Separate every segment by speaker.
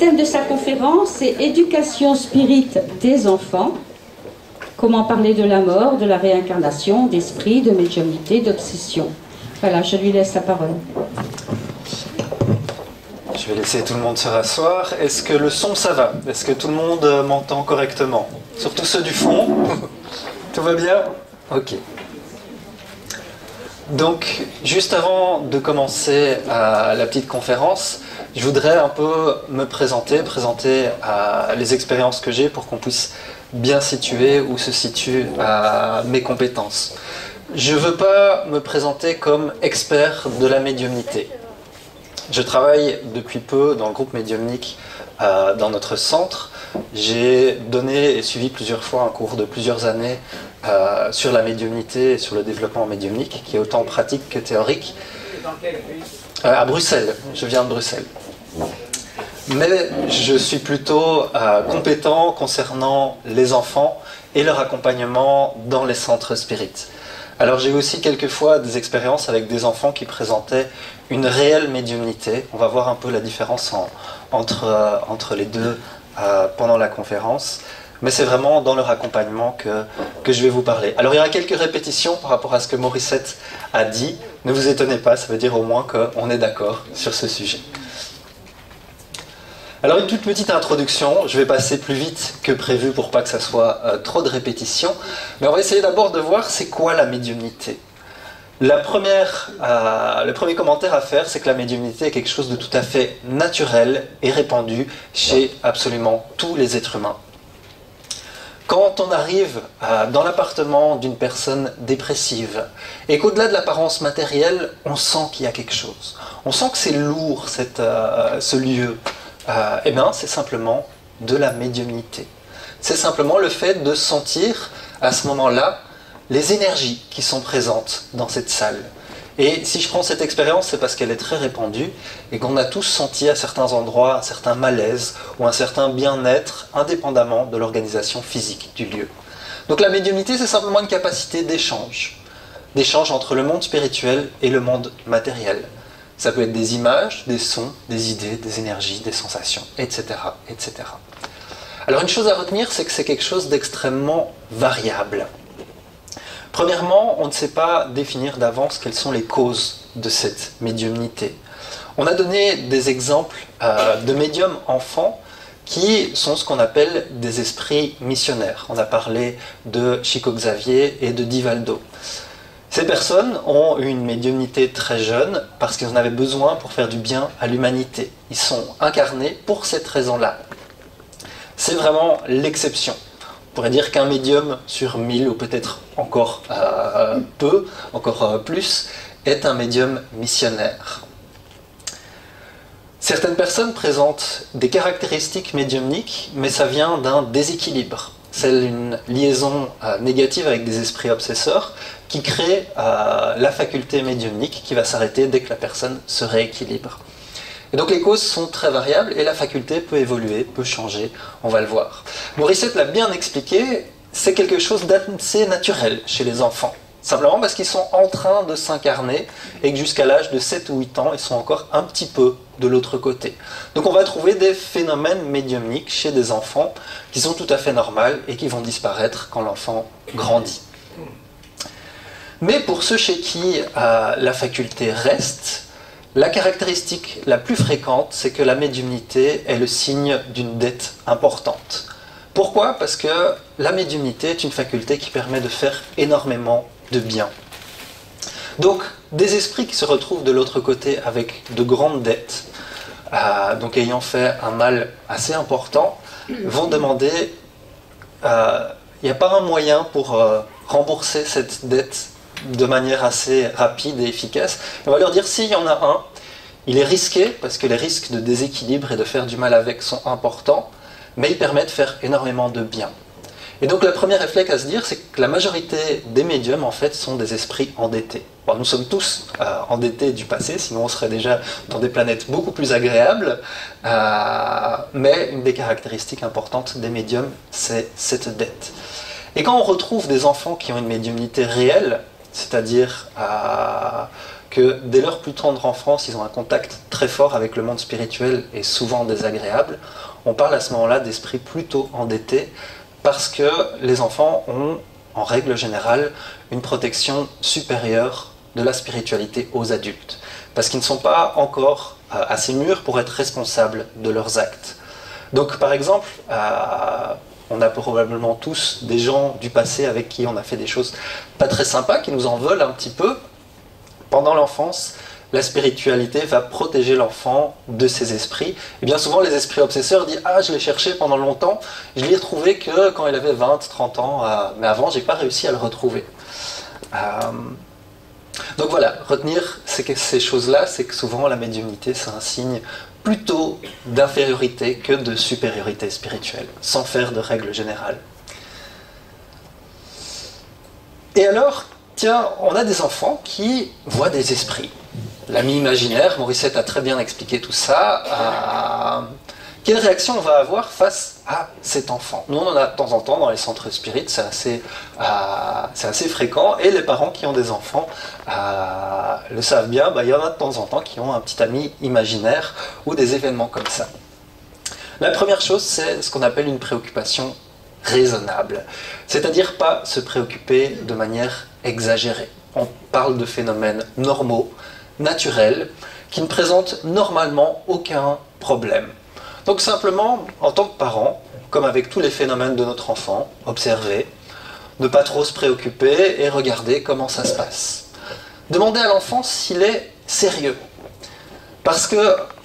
Speaker 1: thème de sa conférence est Éducation spirit des enfants. Comment parler de la mort, de la réincarnation, d'esprit, de médiumnité, d'obsession. Voilà, je lui laisse la parole.
Speaker 2: Je vais laisser tout le monde se rasseoir. Est-ce que le son, ça va? Est-ce que tout le monde m'entend correctement? Surtout ceux du fond. Tout va bien? Ok. Donc, juste avant de commencer la petite conférence, je voudrais un peu me présenter les expériences que j'ai pour qu'on puisse bien situer où se situent mes compétences. Je ne veux pas me présenter comme expert de la médiumnité. Je travaille depuis peu dans le groupe médiumnique dans notre centre. J'ai donné et suivi plusieurs fois un cours de plusieurs années sur la médiumnité et sur le développement médiumnique, qui est autant pratique que théorique.
Speaker 3: Dans quel pays?
Speaker 2: À Bruxelles, je viens de Bruxelles. Mais je suis plutôt compétent concernant les enfants et leur accompagnement dans les centres spirites. Alors j'ai aussi quelquefois des expériences avec des enfants qui présentaient une réelle médiumnité. On va voir un peu la différence entre les deux pendant la conférence. Mais c'est vraiment dans leur accompagnement que je vais vous parler. Alors il y aura quelques répétitions par rapport à ce que Morissette a dit. Ne vous étonnez pas, ça veut dire au moins qu'on est d'accord sur ce sujet. Alors une toute petite introduction, je vais passer plus vite que prévu pour pas que ça soit trop de répétitions. Mais on va essayer d'abord de voir c'est quoi la médiumnité. Le premier commentaire à faire, c'est que la médiumnité est quelque chose de tout à fait naturel et répandu chez absolument tous les êtres humains. Quand on arrive dans l'appartement d'une personne dépressive et qu'au-delà de l'apparence matérielle, on sent qu'il y a quelque chose. On sent que c'est lourd ce lieu. Eh bien, c'est simplement de la médiumnité. C'est simplement le fait de sentir à ce moment-là les énergies qui sont présentes dans cette salle. Et si je prends cette expérience, c'est parce qu'elle est très répandue et qu'on a tous senti à certains endroits un certain malaise ou un certain bien-être indépendamment de l'organisation physique du lieu. Donc la médiumnité, c'est simplement une capacité d'échange entre le monde spirituel et le monde matériel. Ça peut être des images, des sons, des idées, des énergies, des sensations, etc., etc. Alors une chose à retenir, c'est que c'est quelque chose d'extrêmement variable. Premièrement, on ne sait pas définir d'avance quelles sont les causes de cette médiumnité. On a donné des exemples de médiums enfants qui sont ce qu'on appelle des esprits missionnaires. On a parlé de Chico Xavier et de Divaldo. Ces personnes ont eu une médiumnité très jeune parce qu'ils en avaient besoin pour faire du bien à l'humanité. Ils sont incarnés pour cette raison-là. C'est vraiment l'exception. On pourrait dire qu'un médium sur 1000 ou peut-être encore plus, est un médium missionnaire. Certaines personnes présentent des caractéristiques médiumniques, mais ça vient d'un déséquilibre. C'est une liaison négative avec des esprits obsesseurs qui crée la faculté médiumnique qui va s'arrêter dès que la personne se rééquilibre. Et donc les causes sont très variables et la faculté peut évoluer, peut changer, on va le voir. Morissette l'a bien expliqué, c'est quelque chose d'assez naturel chez les enfants. Simplement parce qu'ils sont en train de s'incarner et que jusqu'à l'âge de 7 ou 8 ans, ils sont encore un petit peu de l'autre côté. Donc on va trouver des phénomènes médiumniques chez des enfants qui sont tout à fait normaux et qui vont disparaître quand l'enfant grandit. Mais pour ceux chez qui la faculté reste, la caractéristique la plus fréquente, c'est que la médiumnité est le signe d'une dette importante. Pourquoi? Parce que la médiumnité est une faculté qui permet de faire énormément de bien. Donc, des esprits qui se retrouvent de l'autre côté avec de grandes dettes, donc ayant fait un mal assez important, vont demander, il n'y a pas un moyen pour rembourser cette dette de manière assez rapide et efficace. On va leur dire, s'il y en a un, il est risqué, parce que les risques de déséquilibre et de faire du mal avec sont importants, mais il permet de faire énormément de bien. Et donc le premier réflexe à se dire, c'est que la majorité des médiums, en fait, sont des esprits endettés. Bon, nous sommes tous endettés du passé, sinon on serait déjà dans des planètes beaucoup plus agréables, mais une des caractéristiques importantes des médiums, c'est cette dette. Et quand on retrouve des enfants qui ont une médiumnité réelle, c'est-à-dire que dès leur plus tendre enfance, ils ont un contact très fort avec le monde spirituel et souvent désagréable. On parle à ce moment-là d'esprits plutôt endettés parce que les enfants ont, en règle générale, une protection supérieure de la spiritualité aux adultes. Parce qu'ils ne sont pas encore assez mûrs pour être responsables de leurs actes. Donc par exemple, on a probablement tous des gens du passé avec qui on a fait des choses pas très sympas, qui nous en veulent un petit peu. Pendant l'enfance, la spiritualité va protéger l'enfant de ces esprits. Et bien souvent, les esprits obsesseurs disent « Ah, je l'ai cherché pendant longtemps, je l'ai retrouvé que quand il avait 20, 30 ans, mais avant, j'ai pas réussi à le retrouver. » Donc voilà, retenir ces choses-là, c'est que souvent la médiumnité, c'est un signe plutôt d'infériorité que de supériorité spirituelle, sans faire de règle générale. Et alors, tiens, on a des enfants qui voient des esprits. L'ami imaginaire, Morissette a très bien expliqué tout ça. Quelle réaction on va avoir face à cet enfant? Nous, on en a de temps en temps dans les centres spirites, c'est assez fréquent, et les parents qui ont des enfants le savent bien, il y en a de temps en temps qui ont un petit ami imaginaire ou des événements comme ça. La première chose, c'est ce qu'on appelle une préoccupation raisonnable, c'est-à-dire pas se préoccuper de manière exagérée. On parle de phénomènes normaux, naturels, qui ne présentent normalement aucun problème. Donc simplement, en tant que parent, comme avec tous les phénomènes de notre enfant, observer, ne pas trop se préoccuper et regarder comment ça se passe. Demandez à l'enfant s'il est sérieux. Parce qu'il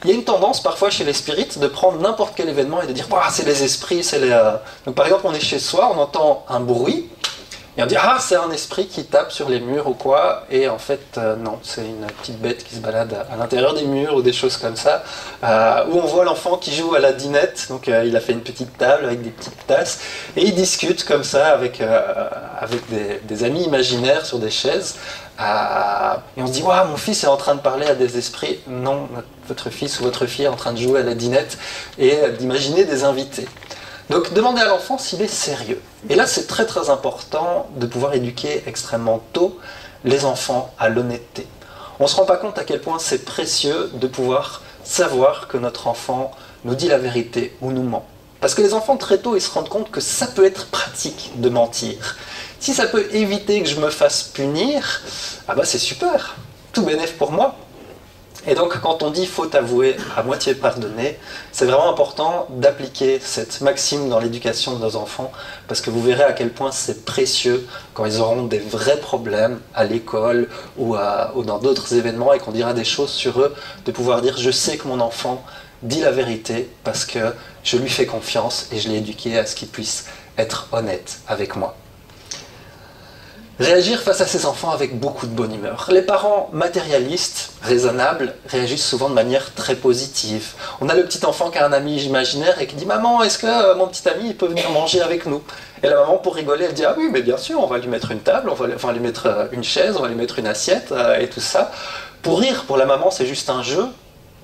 Speaker 2: y a une tendance parfois chez les spirites de prendre n'importe quel événement et de dire « c'est les esprits, c'est les... » Donc par exemple, on est chez soi, on entend un bruit, et on dit « Ah, c'est un esprit qui tape sur les murs ou quoi ?» Et en fait, non, c'est une petite bête qui se balade à l'intérieur des murs ou des choses comme ça. Où on voit l'enfant qui joue à la dinette, donc il a fait une petite table avec des petites tasses, et il discute comme ça avec des amis imaginaires sur des chaises. Et on se dit « Waouh, mon fils est en train de parler à des esprits. » Non, votre fils ou votre fille est en train de jouer à la dinette et d'imaginer des invités. Donc demandez à l'enfant s'il est sérieux. Et là, c'est très très important de pouvoir éduquer extrêmement tôt les enfants à l'honnêteté. On ne se rend pas compte à quel point c'est précieux de pouvoir savoir que notre enfant nous dit la vérité ou nous ment. Parce que les enfants, très tôt, ils se rendent compte que ça peut être pratique de mentir. Si ça peut éviter que je me fasse punir, c'est super, tout bénef pour moi. Et donc quand on dit faute avouée à moitié pardonnée, c'est vraiment important d'appliquer cette maxime dans l'éducation de nos enfants, parce que vous verrez à quel point c'est précieux quand ils auront des vrais problèmes à l'école ou dans d'autres événements et qu'on dira des choses sur eux, de pouvoir dire je sais que mon enfant dit la vérité parce que je lui fais confiance et je l'ai éduqué à ce qu'il puisse être honnête avec moi. Réagir face à ses enfants avec beaucoup de bonne humeur. Les parents matérialistes, raisonnables, réagissent souvent de manière très positive. On a le petit enfant qui a un ami imaginaire et qui dit « Maman, est-ce que mon petit ami il peut venir manger avec nous ?» Et la maman, pour rigoler, elle dit « Ah oui, mais bien sûr, on va lui mettre une table, on va lui mettre une chaise, on va lui mettre une assiette et tout ça. » Pour rire, pour la maman, c'est juste un jeu.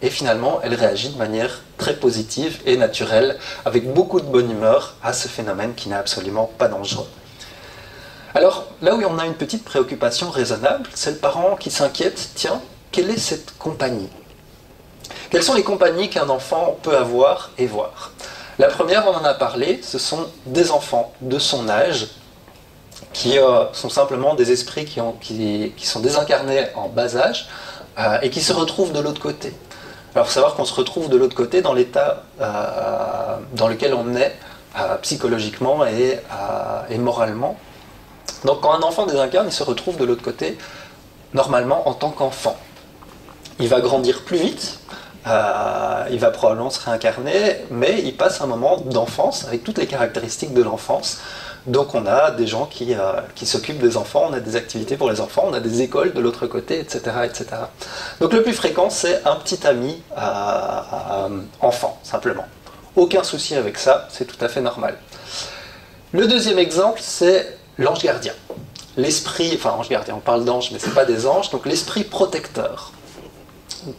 Speaker 2: Et finalement, elle réagit de manière très positive et naturelle, avec beaucoup de bonne humeur à ce phénomène qui n'est absolument pas dangereux. Alors, là où on a une petite préoccupation raisonnable, c'est le parent qui s'inquiète, tiens, quelle est cette compagnie? Quelles sont les compagnies qu'un enfant peut avoir et voir? La première, on en a parlé, ce sont des enfants de son âge, qui sont simplement des esprits qui sont désincarnés en bas âge, et qui se retrouvent de l'autre côté. Alors, il faut savoir qu'on se retrouve de l'autre côté dans l'état dans lequel on est psychologiquement et moralement. Donc quand un enfant désincarne, il se retrouve de l'autre côté, normalement en tant qu'enfant. Il va grandir plus vite, il va probablement se réincarner, mais il passe un moment d'enfance avec toutes les caractéristiques de l'enfance. Donc on a des gens qui s'occupent des enfants, on a des activités pour les enfants, on a des écoles de l'autre côté, etc., etc. Donc le plus fréquent, c'est un petit ami enfant, simplement. Aucun souci avec ça, c'est tout à fait normal. Le deuxième exemple, c'est l'ange gardien. L'esprit, enfin ange gardien, on parle d'ange, mais ce n'est pas des anges, donc l'esprit protecteur.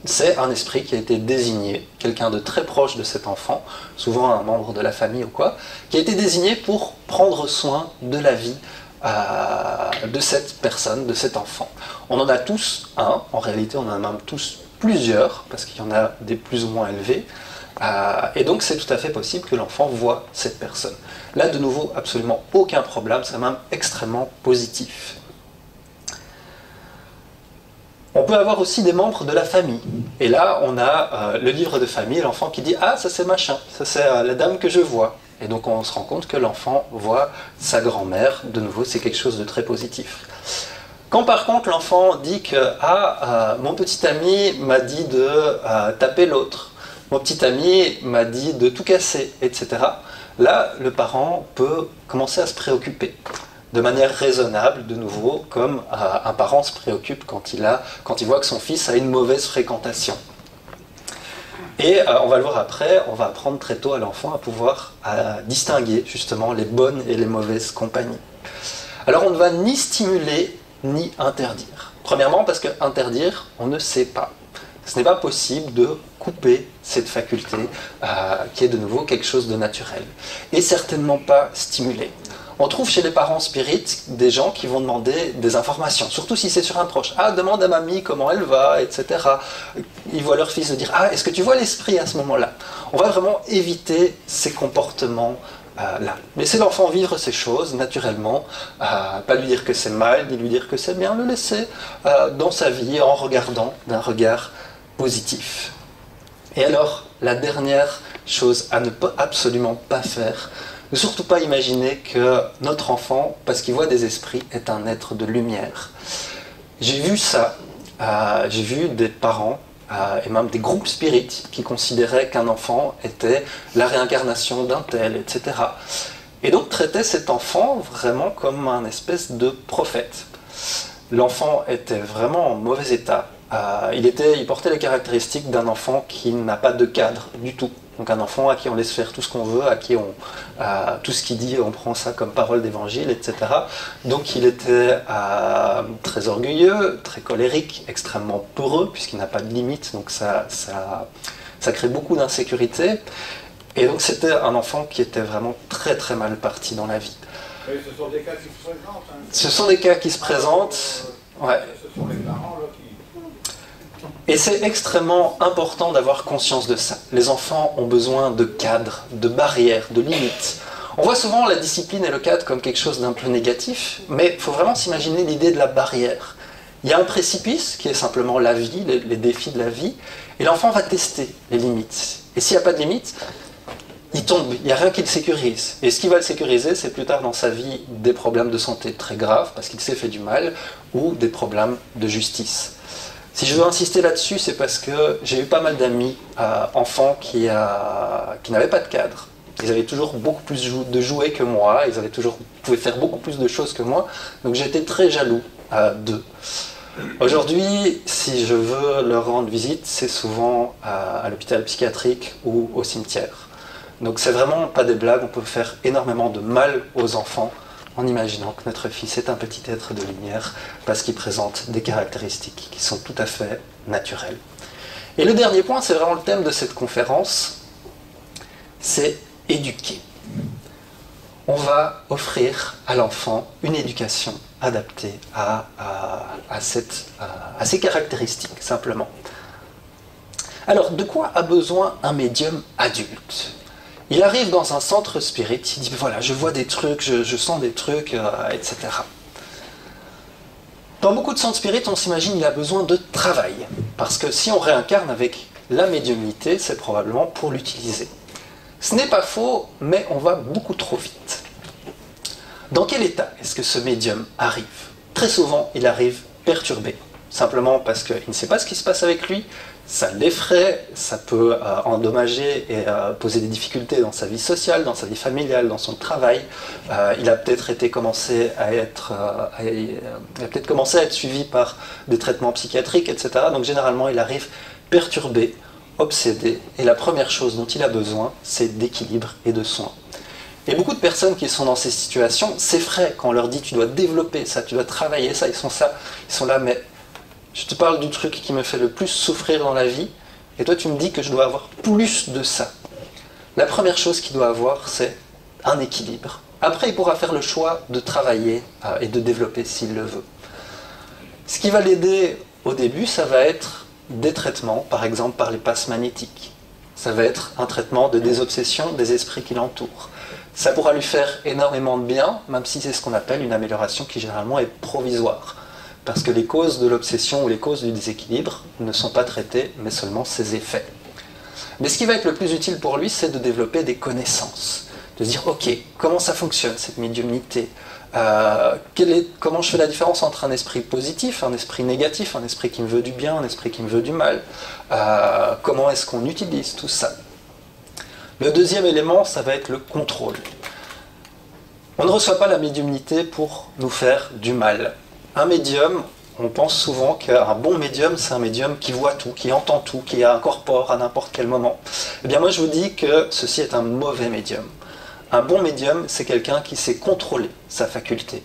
Speaker 2: C'est un esprit qui a été désigné, quelqu'un de très proche de cet enfant, souvent un membre de la famille ou quoi, qui a été désigné pour prendre soin de la vie de cette personne, de cet enfant. On en a tous un, en réalité on en a même tous plusieurs, parce qu'il y en a des plus ou moins élevés, et donc c'est tout à fait possible que l'enfant voit cette personne. Là de nouveau absolument aucun problème, c'est même extrêmement positif. On peut avoir aussi des membres de la famille. Et là, on a le livre de famille, l'enfant qui dit « Ah, ça c'est machin, ça c'est la dame que je vois ». Et donc on se rend compte que l'enfant voit sa grand-mère. De nouveau, c'est quelque chose de très positif. Quand par contre l'enfant dit que « Ah, mon petit ami m'a dit de taper l'autre, mon petit ami m'a dit de tout casser, etc. » Là, le parent peut commencer à se préoccuper. De manière raisonnable, de nouveau, comme un parent se préoccupe quand il voit que son fils a une mauvaise fréquentation. Et on va le voir après, on va apprendre très tôt à l'enfant à pouvoir distinguer justement les bonnes et les mauvaises compagnies. Alors on ne va ni stimuler ni interdire. Premièrement parce que interdire, on ne sait pas. Ce n'est pas possible de couper cette faculté qui est de nouveau quelque chose de naturel. Et certainement pas stimuler. On trouve chez les parents spirites des gens qui vont demander des informations, surtout si c'est sur un proche. Ah, demande à mamie comment elle va, etc. Ils voient leur fils dire, ah, est-ce que tu vois l'esprit à ce moment-là? On va vraiment éviter ces comportements-là. Laisser l'enfant vivre ces choses naturellement, pas lui dire que c'est mal, ni lui dire que c'est bien, le laisser dans sa vie en regardant d'un regard positif. Et alors, la dernière chose à ne absolument pas faire, ne surtout pas imaginer que notre enfant, parce qu'il voit des esprits, est un être de lumière. J'ai vu ça, j'ai vu des parents et même des groupes spirites qui considéraient qu'un enfant était la réincarnation d'un tel, etc. Et donc traitaient cet enfant vraiment comme un espèce de prophète. L'enfant était vraiment en mauvais état. Il portait les caractéristiques d'un enfant qui n'a pas de cadre du tout. Donc un enfant à qui on laisse faire tout ce qu'on veut, à qui tout ce qu'il dit, on prend ça comme parole d'évangile, etc. Donc il était très orgueilleux, très colérique, extrêmement peureux, puisqu'il n'a pas de limite, donc ça crée beaucoup d'insécurité. Et donc c'était un enfant qui était vraiment très très mal parti dans la vie.
Speaker 3: Mais ce sont des cas qui se présentent. Hein.
Speaker 2: Ce sont des cas qui se présentent. Ouais.
Speaker 3: Ce sont les parents là, qui...
Speaker 2: Et c'est extrêmement important d'avoir conscience de ça. Les enfants ont besoin de cadres, de barrières, de limites. On voit souvent la discipline et le cadre comme quelque chose d'un peu négatif, mais il faut vraiment s'imaginer l'idée de la barrière. Il y a un précipice qui est simplement la vie, les défis de la vie, et l'enfant va tester les limites. Et s'il n'y a pas de limites, il tombe, il n'y a rien qui le sécurise. Et ce qui va le sécuriser, c'est plus tard dans sa vie des problèmes de santé très graves, parce qu'il s'est fait du mal, ou des problèmes de justice. Si je veux insister là-dessus, c'est parce que j'ai eu pas mal d'amis enfants qui n'avaient pas de cadre. Ils avaient toujours beaucoup plus de jouets que moi, pouvaient faire beaucoup plus de choses que moi, donc j'étais très jaloux d'eux. Aujourd'hui, si je veux leur rendre visite, c'est souvent à l'hôpital psychiatrique ou au cimetière. Donc c'est vraiment pas des blagues, on peut faire énormément de mal aux enfants en imaginant que notre fils est un petit être de lumière parce qu'il présente des caractéristiques qui sont tout à fait naturelles. Et le dernier point, c'est vraiment le thème de cette conférence, c'est éduquer. On va offrir à l'enfant une éducation adaptée à ses caractéristiques, simplement. Alors, de quoi a besoin un médium adulte ? Il arrive dans un centre spirit, il dit voilà, je vois des trucs, je sens des trucs, etc. Dans beaucoup de centres spirit, on s'imagine qu'il a besoin de travail. Parce que si on réincarne avec la médiumnité, c'est probablement pour l'utiliser. Ce n'est pas faux, mais on va beaucoup trop vite. Dans quel état est-ce que ce médium arrive ? Très souvent, il arrive perturbé. Simplement parce qu'il ne sait pas ce qui se passe avec lui, ça l'effraie, ça peut endommager et poser des difficultés dans sa vie sociale, dans sa vie familiale, dans son travail. Il a peut-être commencé à être suivi par des traitements psychiatriques, etc. Donc généralement, il arrive perturbé, obsédé, et la première chose dont il a besoin, c'est d'équilibre et de soins. Et beaucoup de personnes qui sont dans ces situations s'effraient quand on leur dit « tu dois développer ça, tu dois travailler ça », ils sont là, mais je te parle du truc qui me fait le plus souffrir dans la vie, et toi tu me dis que je dois avoir plus de ça. La première chose qu'il doit avoir, c'est un équilibre Après, il pourra faire le choix de travailler et de développer s'il le veut. Ce qui va l'aider au début, ça va être des traitements, par exemple par les passes magnétiques. Ça va être un traitement de désobsession des esprits qui l'entourent. Ça pourra lui faire énormément de bien, même si c'est ce qu'on appelle une amélioration qui généralement est provisoire. Parce que les causes de l'obsession ou les causes du déséquilibre ne sont pas traitées, mais seulement ses effets. Mais ce qui va être le plus utile pour lui, c'est de développer des connaissances. De se dire, ok, comment ça fonctionne cette médiumnité ? Comment je fais la différence entre un esprit positif, un esprit négatif, un esprit qui me veut du bien, un esprit qui me veut du mal. Comment est-ce qu'on utilise tout ça? Le deuxième élément, ça va être le contrôle. On ne reçoit pas la médiumnité pour nous faire du mal. Un médium, on pense souvent qu'un bon médium, c'est un médium qui voit tout, qui entend tout, qui incorpore à n'importe quel moment. Eh bien moi je vous dis que ceci est un mauvais médium. Un bon médium, c'est quelqu'un qui sait contrôler sa faculté,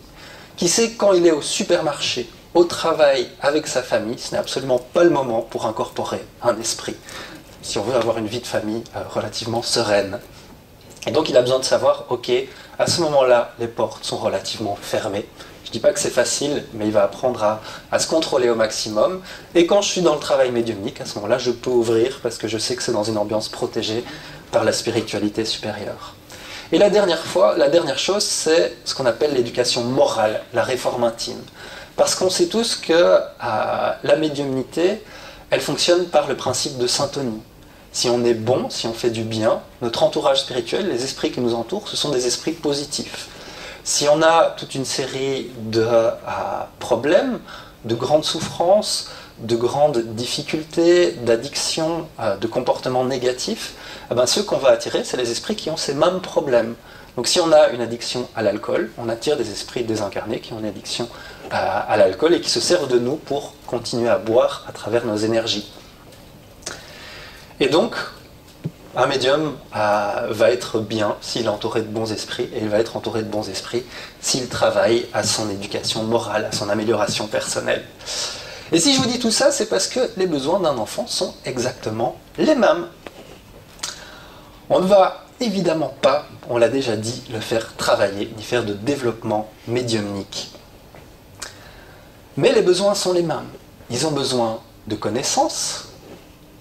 Speaker 2: qui sait quand il est au supermarché, au travail, avec sa famille, ce n'est absolument pas le moment pour incorporer un esprit, si on veut avoir une vie de famille relativement sereine. Et donc il a besoin de savoir, ok, à ce moment-là, les portes sont relativement fermées. Je ne dis pas que c'est facile, mais il va apprendre à se contrôler au maximum. Et quand je suis dans le travail médiumnique, à ce moment-là, je peux ouvrir parce que je sais que c'est dans une ambiance protégée par la spiritualité supérieure. Et la dernière chose, c'est ce qu'on appelle l'éducation morale, la réforme intime. Parce qu'on sait tous que la médiumnité, elle fonctionne par le principe de syntonie. Si on est bon, si on fait du bien, notre entourage spirituel, les esprits qui nous entourent, ce sont des esprits positifs. Si on a toute une série de problèmes, de grandes souffrances, de grandes difficultés, d'addictions, de comportements négatifs, eh bien, ceux qu'on va attirer, c'est les esprits qui ont ces mêmes problèmes. Donc si on a une addiction à l'alcool, on attire des esprits désincarnés qui ont une addiction à l'alcool et qui se servent de nous pour continuer à boire à travers nos énergies. Et donc, un médium va être bien s'il est entouré de bons esprits, et il va être entouré de bons esprits s'il travaille à son éducation morale, à son amélioration personnelle. Et si je vous dis tout ça, c'est parce que les besoins d'un enfant sont exactement les mêmes. On ne va évidemment pas, on l'a déjà dit, le faire travailler, ni faire de développement médiumnique. Mais les besoins sont les mêmes. Ils ont besoin de connaissances,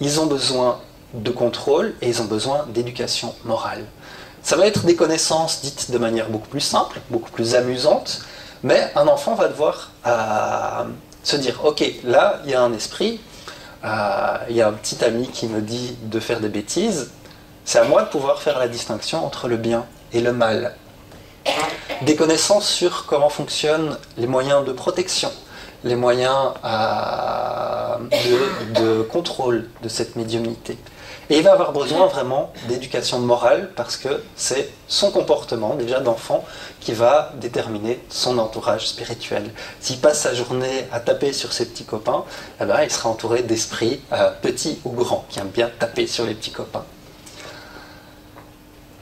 Speaker 2: ils ont besoin de contrôle et ils ont besoin d'éducation morale. Ça va être des connaissances dites de manière beaucoup plus simple, beaucoup plus amusante, mais un enfant va devoir se dire, ok, là, il y a un esprit, il y a un petit ami qui me dit de faire des bêtises, c'est à moi de pouvoir faire la distinction entre le bien et le mal. Des connaissances sur comment fonctionnent les moyens de protection, les moyens de contrôle de cette médiumnité. Et il va avoir besoin vraiment d'éducation morale parce que c'est son comportement déjà d'enfant qui va déterminer son entourage spirituel. S'il passe sa journée à taper sur ses petits copains, eh ben, il sera entouré d'esprits petits ou grands qui aiment bien taper sur les petits copains.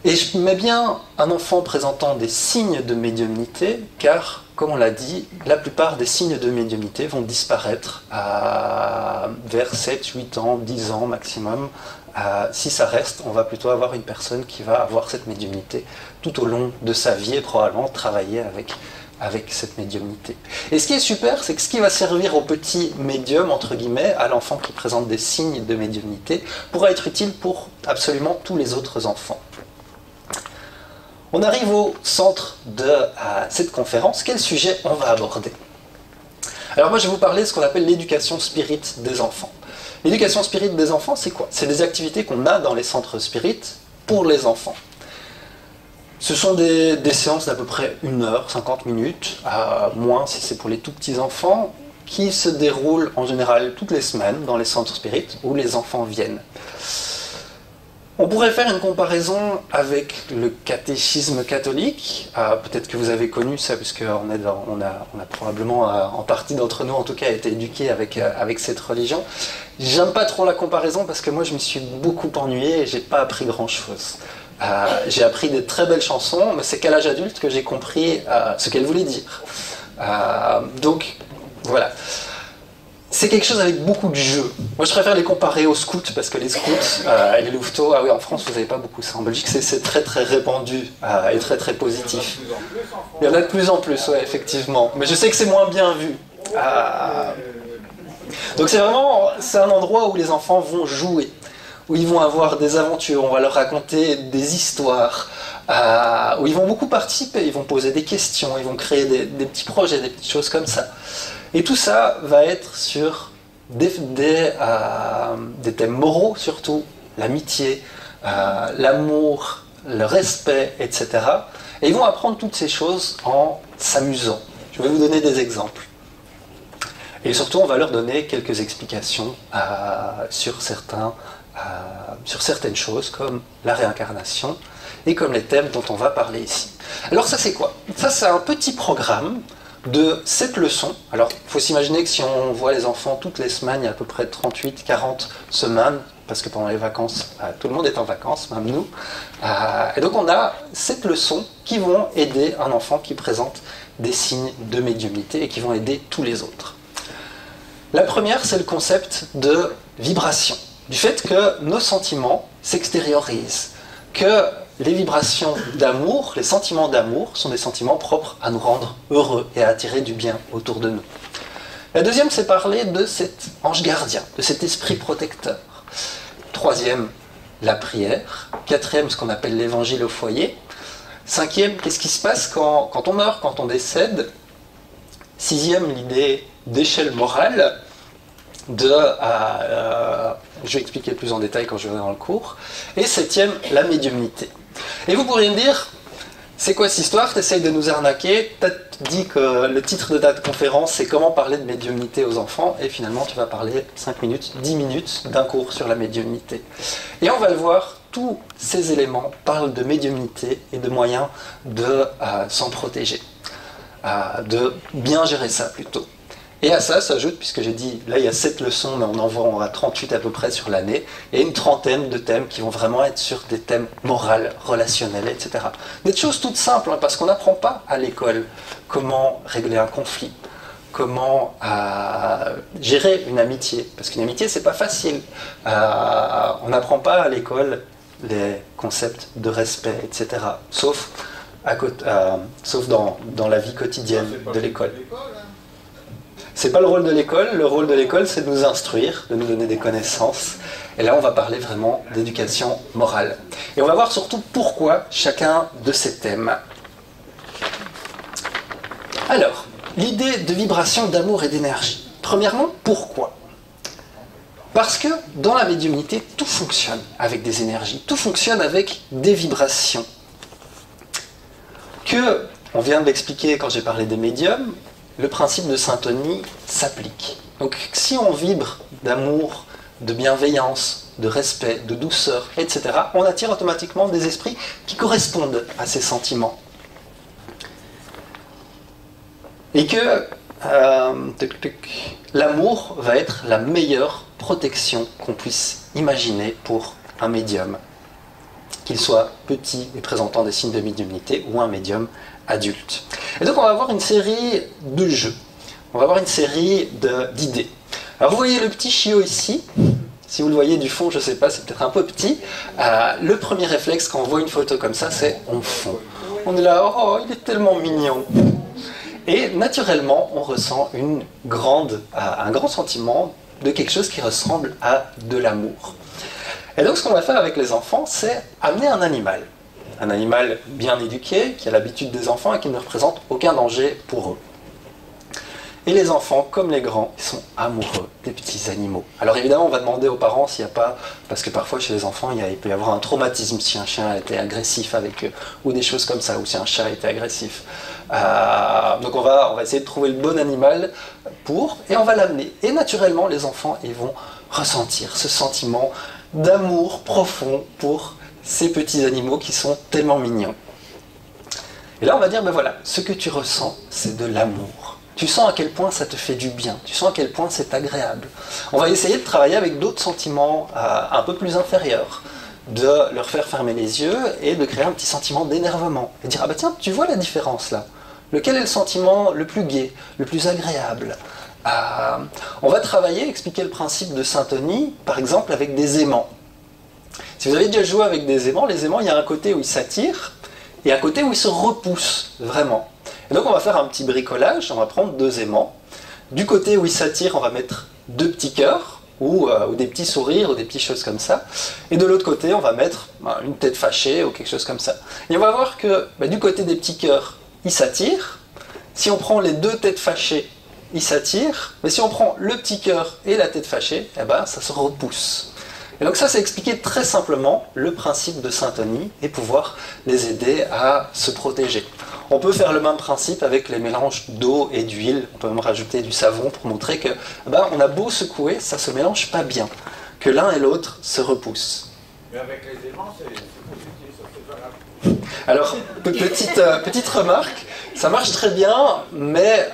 Speaker 2: Et je mets bien un enfant présentant des signes de médiumnité, car, comme on l'a dit, la plupart des signes de médiumnité vont disparaître vers 7, 8 ans, 10 ans maximum. Si ça reste, on va plutôt avoir une personne qui va avoir cette médiumnité tout au long de sa vie et probablement travailler avec cette médiumnité. Et ce qui est super, c'est que ce qui va servir au petit médium, entre guillemets, à l'enfant qui présente des signes de médiumnité, pourra être utile pour absolument tous les autres enfants. On arrive au centre de cette conférence. Quel sujet on va aborder? Alors moi je vais vous parler de ce qu'on appelle l'éducation spirit des enfants. L'éducation spirit des enfants, c'est quoi? C'est des activités qu'on a dans les centres spirit pour les enfants. Ce sont des séances d'à peu près 1 heure, 50 minutes, moins si c'est pour les tout petits enfants, qui se déroulent en général toutes les semaines dans les centres spirit où les enfants viennent. On pourrait faire une comparaison avec le catéchisme catholique. Peut-être que vous avez connu ça, puisqu'on a probablement, en partie d'entre nous en tout cas, été éduqués avec cette religion. J'aime pas trop la comparaison parce que moi je me suis beaucoup ennuyé et j'ai pas appris grand-chose. J'ai appris des très belles chansons, mais c'est qu'à l'âge adulte que j'ai compris ce qu'elles voulaient dire. Donc, voilà. c'est quelque chose avec beaucoup de jeux. Moi, je préfère les comparer aux scouts, parce que les scouts et les louveteaux, ah oui, en France, vous n'avez pas beaucoup ça. En Belgique, c'est très très répandu et très très positif. Il y en a de plus en plus, ouais, effectivement. Mais je sais que c'est moins bien vu. Donc c'est un endroit où les enfants vont jouer, où ils vont avoir des aventures, on va leur raconter des histoires, où ils vont beaucoup participer, ils vont poser des questions, ils vont créer des petits projets, des petites choses comme ça. Et tout ça va être sur des thèmes moraux surtout, l'amitié, l'amour, le respect, etc. Et ils vont apprendre toutes ces choses en s'amusant. Je vais vous donner des exemples. Et surtout, on va leur donner quelques explications sur certaines choses, comme la réincarnation et comme les thèmes dont on va parler ici. Alors ça, c'est quoi? Ça, c'est un petit programme de 7 leçons. Alors, il faut s'imaginer que si on voit les enfants toutes les semaines, il y a à peu près 38-40 semaines, parce que pendant les vacances, tout le monde est en vacances, même nous. Et donc, on a 7 leçons qui vont aider un enfant qui présente des signes de médiumnité et qui vont aider tous les autres. La première, c'est le concept de vibration, du fait que nos sentiments s'extériorisent, que les vibrations d'amour, les sentiments d'amour, sont des sentiments propres à nous rendre heureux et à attirer du bien autour de nous. La deuxième, c'est parler de cet ange gardien, de cet esprit protecteur. Troisième, la prière. Quatrième, ce qu'on appelle l'évangile au foyer. Cinquième, qu'est-ce qui se passe quand on meurt, quand on décède. Sixième, l'idée d'échelle morale. Je vais expliquer plus en détail quand je vais dans le cours. Et septième, la médiumnité. Et vous pourriez me dire, c'est quoi cette histoire? Tu essayes de nous arnaquer, tu as dit que le titre de ta conférence c'est comment parler de médiumnité aux enfants, et finalement tu vas parler 5 minutes, 10 minutes d'un cours sur la médiumnité. Et on va le voir, tous ces éléments parlent de médiumnité et de moyens de s'en protéger, de bien gérer ça plutôt. Et à ça s'ajoute, puisque j'ai dit, là il y a 7 leçons, mais on en aura 38 à peu près sur l'année, et une trentaine de thèmes qui vont vraiment être sur des thèmes moraux, relationnels, etc. Des choses toutes simples, parce qu'on n'apprend pas à l'école comment régler un conflit, comment gérer une amitié, parce qu'une amitié c'est pas facile. On n'apprend pas à l'école les concepts de respect, etc. Sauf dans la vie quotidienne de l'école. C'est pas le rôle de l'école. Le rôle de l'école, c'est de nous instruire, de nous donner des connaissances. Et là, on va parler vraiment d'éducation morale. Et on va voir surtout pourquoi chacun de ces thèmes. Alors, l'idée de vibration, d'amour et d'énergie. Premièrement, pourquoi? Parce que dans la médiumnité, tout fonctionne avec des énergies. Tout fonctionne avec des vibrations. On vient de l'expliquer quand j'ai parlé des médiums, le principe de syntonie s'applique. Donc si on vibre d'amour, de bienveillance, de respect, de douceur, etc., on attire automatiquement des esprits qui correspondent à ces sentiments. Et que l'amour va être la meilleure protection qu'on puisse imaginer pour un médium, qu'il soit petit et présentant des signes de médiumnité ou un médium adulte. Et donc on va avoir une série de jeux, on va avoir une série d'idées. Alors vous voyez le petit chiot ici, si vous le voyez du fond, je ne sais pas, c'est peut-être un peu petit. Le premier réflexe quand on voit une photo comme ça, c'est on fond. On est là, oh il est tellement mignon. Et naturellement, on ressent un grand sentiment de quelque chose qui ressemble à de l'amour. Et donc ce qu'on va faire avec les enfants, c'est amener un animal. Un animal bien éduqué, qui a l'habitude des enfants et qui ne représente aucun danger pour eux. Et les enfants, comme les grands, ils sont amoureux des petits animaux. Alors évidemment, on va demander aux parents s'il n'y a pas... Parce que parfois, chez les enfants, il peut y avoir un traumatisme si un chien a été agressif avec eux, ou des choses comme ça, ou si un chat a été agressif. Donc on va essayer de trouver le bon animal et on va l'amener. Et naturellement, les enfants, ils vont ressentir ce sentiment d'amour profond pour ces petits animaux qui sont tellement mignons. Et là, on va dire, ben voilà, ce que tu ressens, c'est de l'amour. Tu sens à quel point ça te fait du bien, tu sens à quel point c'est agréable. On va essayer de travailler avec d'autres sentiments un peu plus inférieurs, de leur faire fermer les yeux et de créer un petit sentiment d'énervement. Et dire, ah bah tiens, tu vois la différence là. Lequel est le sentiment le plus gai, le plus agréable, on va travailler, expliquer le principe de syntonie, par exemple avec des aimants. Si vous avez déjà joué avec des aimants, les aimants, il y a un côté où ils s'attirent et un côté où ils se repoussent, vraiment. Et donc on va faire un petit bricolage, on va prendre deux aimants. Du côté où ils s'attirent, on va mettre deux petits cœurs, ou des petits sourires, ou des petites choses comme ça. Et de l'autre côté, on va mettre une tête fâchée, ou quelque chose comme ça. Et on va voir que du côté des petits cœurs, ils s'attirent. Si on prend les deux têtes fâchées, ils s'attirent. Mais si on prend le petit cœur et la tête fâchée, ça se repousse. Et donc ça, c'est expliquer très simplement le principe de syntonie et pouvoir les aider à se protéger. On peut faire le même principe avec les mélanges d'eau et d'huile. On peut même rajouter du savon pour montrer que on a beau secouer, ça ne se mélange pas bien, que l'un et l'autre se repoussent.
Speaker 3: Mais avec les aimants, c'est positif, ça fait pas grave.
Speaker 2: Alors, petite remarque, ça marche très bien, mais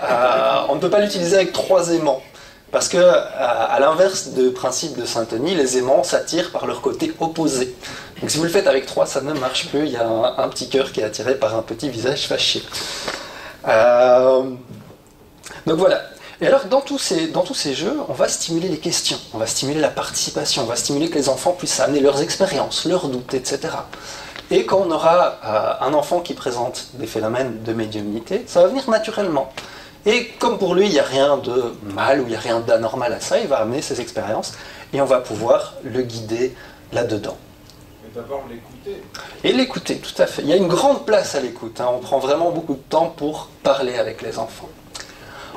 Speaker 2: on ne peut pas l'utiliser avec 3 aimants. Parce que, à l'inverse du principe de syntonie, les aimants s'attirent par leur côté opposé. Donc si vous le faites avec 3, ça ne marche plus. Il y a un petit cœur qui est attiré par un petit visage fâché. Donc voilà. Et alors, dans tous ces jeux, on va stimuler les questions, on va stimuler la participation, on va stimuler que les enfants puissent amener leurs expériences, leurs doutes, etc. Et quand on aura un enfant qui présente des phénomènes de médiumnité, ça va venir naturellement. Et comme pour lui, il n'y a rien de mal ou il n'y a rien d'anormal à ça, il va amener ses expériences et on va pouvoir le guider là-dedans.
Speaker 3: Mais d'abord l'écouter.
Speaker 2: Et l'écouter, tout à fait. Il y a une grande place à l'écoute. On prend vraiment beaucoup de temps pour parler avec les enfants.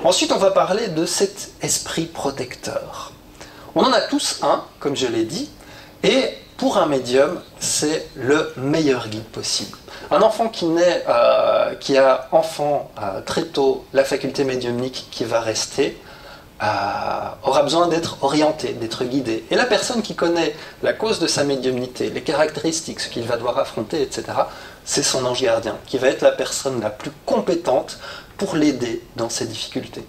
Speaker 2: Ensuite, on va parler de cet esprit protecteur. On en a tous un, comme je l'ai dit, et pour un médium, c'est le meilleur guide possible. Un enfant qui a enfant très tôt la faculté médiumnique qui va rester, aura besoin d'être orienté, d'être guidé. Et la personne qui connaît la cause de sa médiumnité, les caractéristiques, ce qu'il va devoir affronter, etc., c'est son ange gardien, qui va être la personne la plus compétente pour l'aider dans ses difficultés.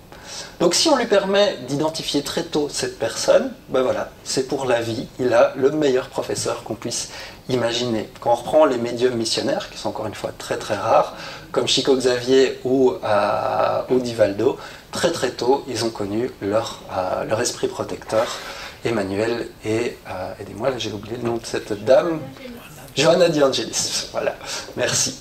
Speaker 2: Donc si on lui permet d'identifier très tôt cette personne, voilà, c'est pour la vie, il a le meilleur professeur qu'on puisse imaginer. Quand on reprend les médiums missionnaires, qui sont encore une fois très très rares, comme Chico Xavier ou Divaldo, très très tôt, ils ont connu leur esprit protecteur, Emmanuel et, aidez-moi, là j'ai oublié le nom de cette dame, Johanna Di Angelis, voilà, merci.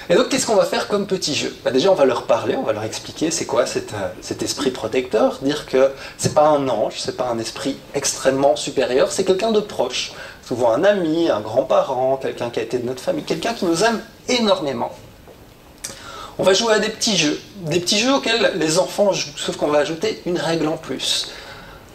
Speaker 2: Et donc, qu'est-ce qu'on va faire comme petit jeu ? Déjà, on va leur parler, on va leur expliquer c'est quoi cet esprit protecteur, dire que c'est pas un ange, c'est pas un esprit extrêmement supérieur, c'est quelqu'un de proche, souvent un ami, un grand-parent, quelqu'un qui a été de notre famille, quelqu'un qui nous aime énormément. On va jouer à des petits jeux auxquels les enfants jouent, sauf qu'on va ajouter une règle en plus.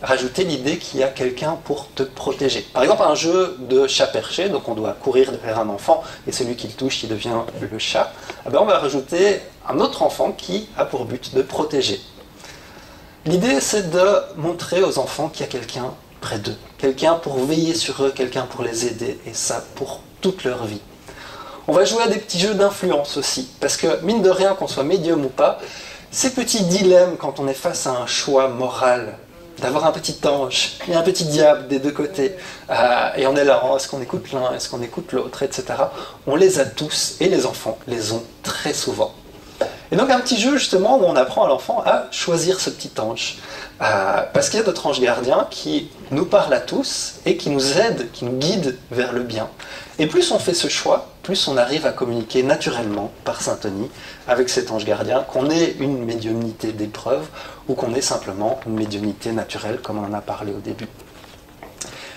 Speaker 2: Rajouter l'idée qu'il y a quelqu'un pour te protéger. Par exemple, un jeu de chat perché, donc on doit courir derrière un enfant, et celui qui le touche, il devient le chat. On va rajouter un autre enfant qui a pour but de protéger. L'idée, c'est de montrer aux enfants qu'il y a quelqu'un près d'eux, quelqu'un pour veiller sur eux, quelqu'un pour les aider, et ça pour toute leur vie. On va jouer à des petits jeux d'influence aussi, parce que mine de rien, qu'on soit médium ou pas, ces petits dilemmes quand on est face à un choix moral, d'avoir un petit ange et un petit diable des deux côtés, et on est là, est-ce qu'on écoute l'un, est-ce qu'on écoute l'autre, etc. On les a tous, et les enfants les ont très souvent. Et donc un petit jeu justement où on apprend à l'enfant à choisir ce petit ange, parce qu'il y a d'autres anges gardiens qui nous parlent à tous et qui nous aident, qui nous guident vers le bien. Et plus on fait ce choix, plus on arrive à communiquer naturellement par syntonie avec cet ange gardien, qu'on ait une médiumnité d'épreuve ou qu'on ait simplement une médiumnité naturelle comme on en a parlé au début.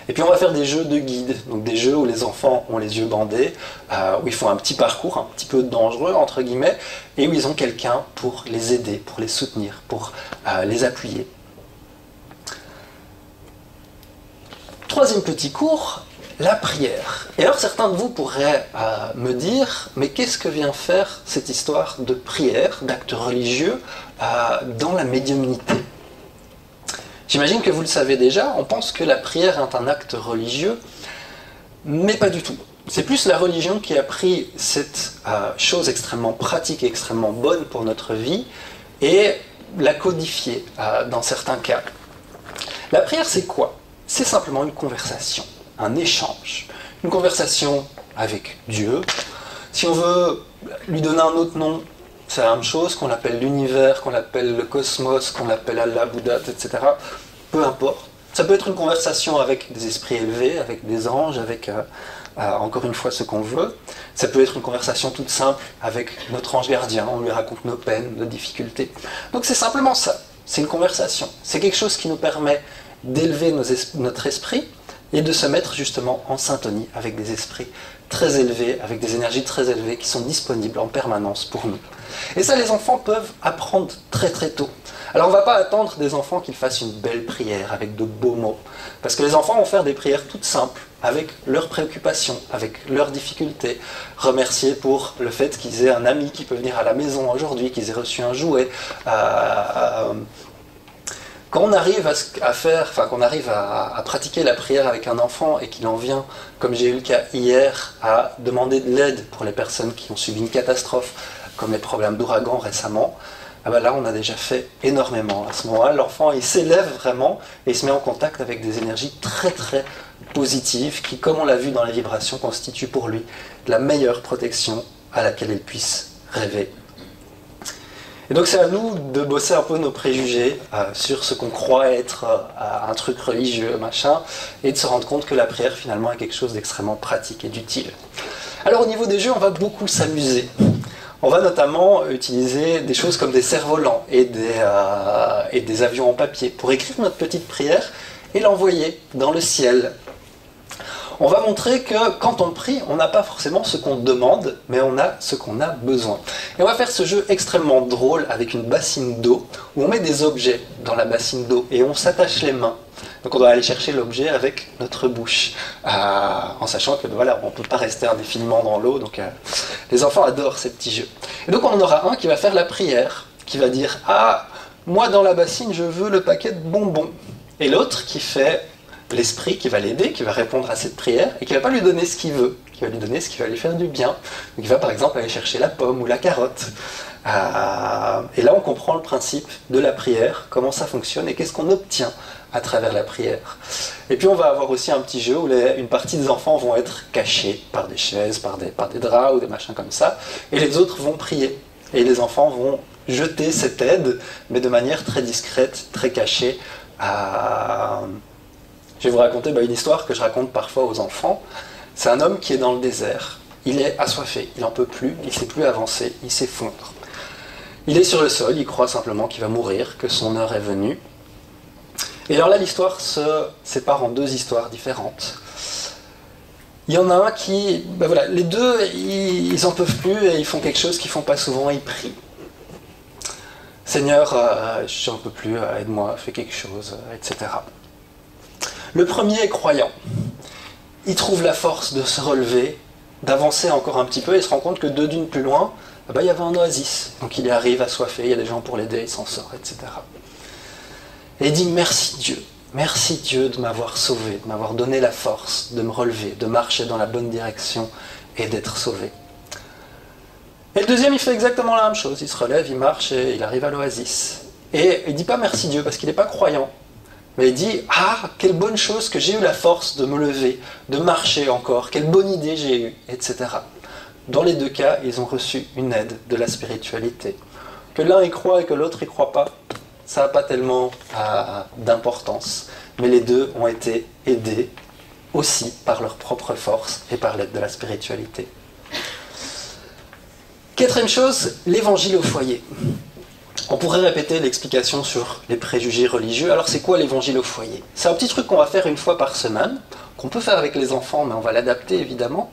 Speaker 2: Et puis on va faire des jeux de guide, donc des jeux où les enfants ont les yeux bandés, où ils font un petit parcours un petit peu dangereux entre guillemets, et où ils ont quelqu'un pour les aider, pour les soutenir, pour les appuyer. Troisième petit cours, la prière. Et alors certains de vous pourraient me dire, mais qu'est-ce que vient faire cette histoire de prière, d'acte religieux dans la médiumnité ? J'imagine que vous le savez déjà, on pense que la prière est un acte religieux, mais pas du tout. C'est plus la religion qui a pris cette chose extrêmement pratique et extrêmement bonne pour notre vie et l'a codifiée dans certains cas. La prière, c'est quoi ? C'est simplement une conversation, un échange. Une conversation avec Dieu. Si on veut lui donner un autre nom, c'est la même chose, qu'on l'appelle l'univers, qu'on l'appelle le cosmos, qu'on l'appelle Allah, Bouddha, etc. Peu importe. Ça peut être une conversation avec des esprits élevés, avec des anges, avec, encore une fois, ce qu'on veut. Ça peut être une conversation toute simple avec notre ange gardien, on lui raconte nos peines, nos difficultés. Donc c'est simplement ça, c'est une conversation. C'est quelque chose qui nous permet d'élever notre esprit et de se mettre justement en syntonie avec des esprits très élevés, avec des énergies très élevées qui sont disponibles en permanence pour nous. Et ça, les enfants peuvent apprendre très très tôt. Alors on ne va pas attendre des enfants qu'ils fassent une belle prière avec de beaux mots, parce que les enfants vont faire des prières toutes simples, avec leurs préoccupations, avec leurs difficultés, remercier pour le fait qu'ils aient un ami qui peut venir à la maison aujourd'hui, qu'ils aient reçu un jouet. Quand on arrive à pratiquer la prière avec un enfant et qu'il en vient, comme j'ai eu le cas hier, à demander de l'aide pour les personnes qui ont subi une catastrophe, comme les problèmes d'ouragan récemment, là on a déjà fait énormément. À ce moment-là, l'enfant il s'élève vraiment et il se met en contact avec des énergies très très positives qui, comme on l'a vu dans les vibrations, constituent pour lui la meilleure protection à laquelle il puisse rêver. Et donc c'est à nous de bosser un peu nos préjugés sur ce qu'on croit être un truc religieux, machin, et de se rendre compte que la prière finalement est quelque chose d'extrêmement pratique et d'utile. Alors au niveau des jeux, on va beaucoup s'amuser. On va notamment utiliser des choses comme des cerfs-volants et des avions en papier pour écrire notre petite prière et l'envoyer dans le ciel. On va montrer que quand on prie, on n'a pas forcément ce qu'on demande, mais on a ce qu'on a besoin. Et on va faire ce jeu extrêmement drôle avec une bassine d'eau, où on met des objets dans la bassine d'eau et on s'attache les mains. Donc on doit aller chercher l'objet avec notre bouche, en sachant que voilà, on ne peut pas rester indéfiniment dans l'eau, donc les enfants adorent ces petits jeux. Et donc on en aura un qui va faire la prière, qui va dire « Ah, moi dans la bassine, je veux le paquet de bonbons ». Et l'autre qui fait l'esprit, qui va l'aider, qui va répondre à cette prière, et qui ne va pas lui donner ce qu'il veut, qui va lui donner ce qui va lui faire du bien. Donc il va par exemple aller chercher la pomme ou la carotte. Et là on comprend le principe de la prière, comment ça fonctionne et qu'est-ce qu'on obtient à travers la prière. Et puis on va avoir aussi un petit jeu où une partie des enfants vont être cachés par des chaises, par des draps ou des machins comme ça, et les autres vont prier. Et les enfants vont jeter cette aide, mais de manière très discrète, très cachée. Je vais vous raconter une histoire que je raconte parfois aux enfants. C'est un homme qui est dans le désert. Il est assoiffé, il n'en peut plus, il ne sait plus avancer, il s'effondre. Il est sur le sol, il croit simplement qu'il va mourir, que son heure est venue. Et alors là, l'histoire se sépare en deux histoires différentes. Il y en a un qui, les deux, ils n'en peuvent plus et ils font quelque chose qu'ils ne font pas souvent, ils prient. Seigneur, je n'en peux plus, aide-moi, fais quelque chose, etc. Le premier est croyant. Il trouve la force de se relever, d'avancer encore un petit peu et se rend compte que 2 dunes plus loin, il y avait un oasis. Donc il y arrive assoiffé, il y a des gens pour l'aider, il s'en sort, etc. Et il dit merci Dieu de m'avoir sauvé, de m'avoir donné la force de me relever, de marcher dans la bonne direction et d'être sauvé. Et le deuxième, il fait exactement la même chose. Il se relève, il marche et il arrive à l'oasis. Et il ne dit pas merci Dieu parce qu'il n'est pas croyant. Mais il dit « Ah, quelle bonne chose que j'ai eu la force de me lever, de marcher encore, quelle bonne idée j'ai eue, etc. » Dans les deux cas, ils ont reçu une aide de la spiritualité. Que l'un y croit et que l'autre y croit pas, ça n'a pas tellement d'importance. Mais les deux ont été aidés aussi par leur propre force et par l'aide de la spiritualité. Quatrième chose, l'évangile au foyer. On pourrait répéter l'explication sur les préjugés religieux. Alors c'est quoi l'évangile au foyer? C'est un petit truc qu'on va faire une fois par semaine, qu'on peut faire avec les enfants, mais on va l'adapter évidemment,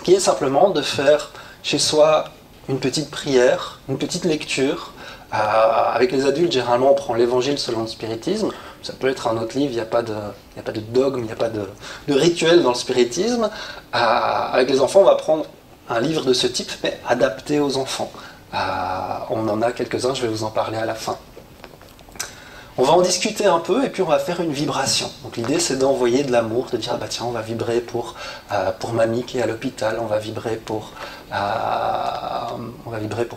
Speaker 2: qui est simplement de faire chez soi une petite prière, une petite lecture. Avec les adultes, généralement, on prend l'évangile selon le spiritisme. Ça peut être un autre livre, il n'y a pas de dogme, il n'y a pas de rituel dans le spiritisme. Avec les enfants, on va prendre un livre de ce type, mais adapté aux enfants. On en a quelques-uns, je vais vous en parler à la fin. On va en discuter un peu et puis on va faire une vibration. Donc l'idée c'est d'envoyer de l'amour, de dire tiens on va vibrer pour mamie qui est à l'hôpital, on va vibrer pour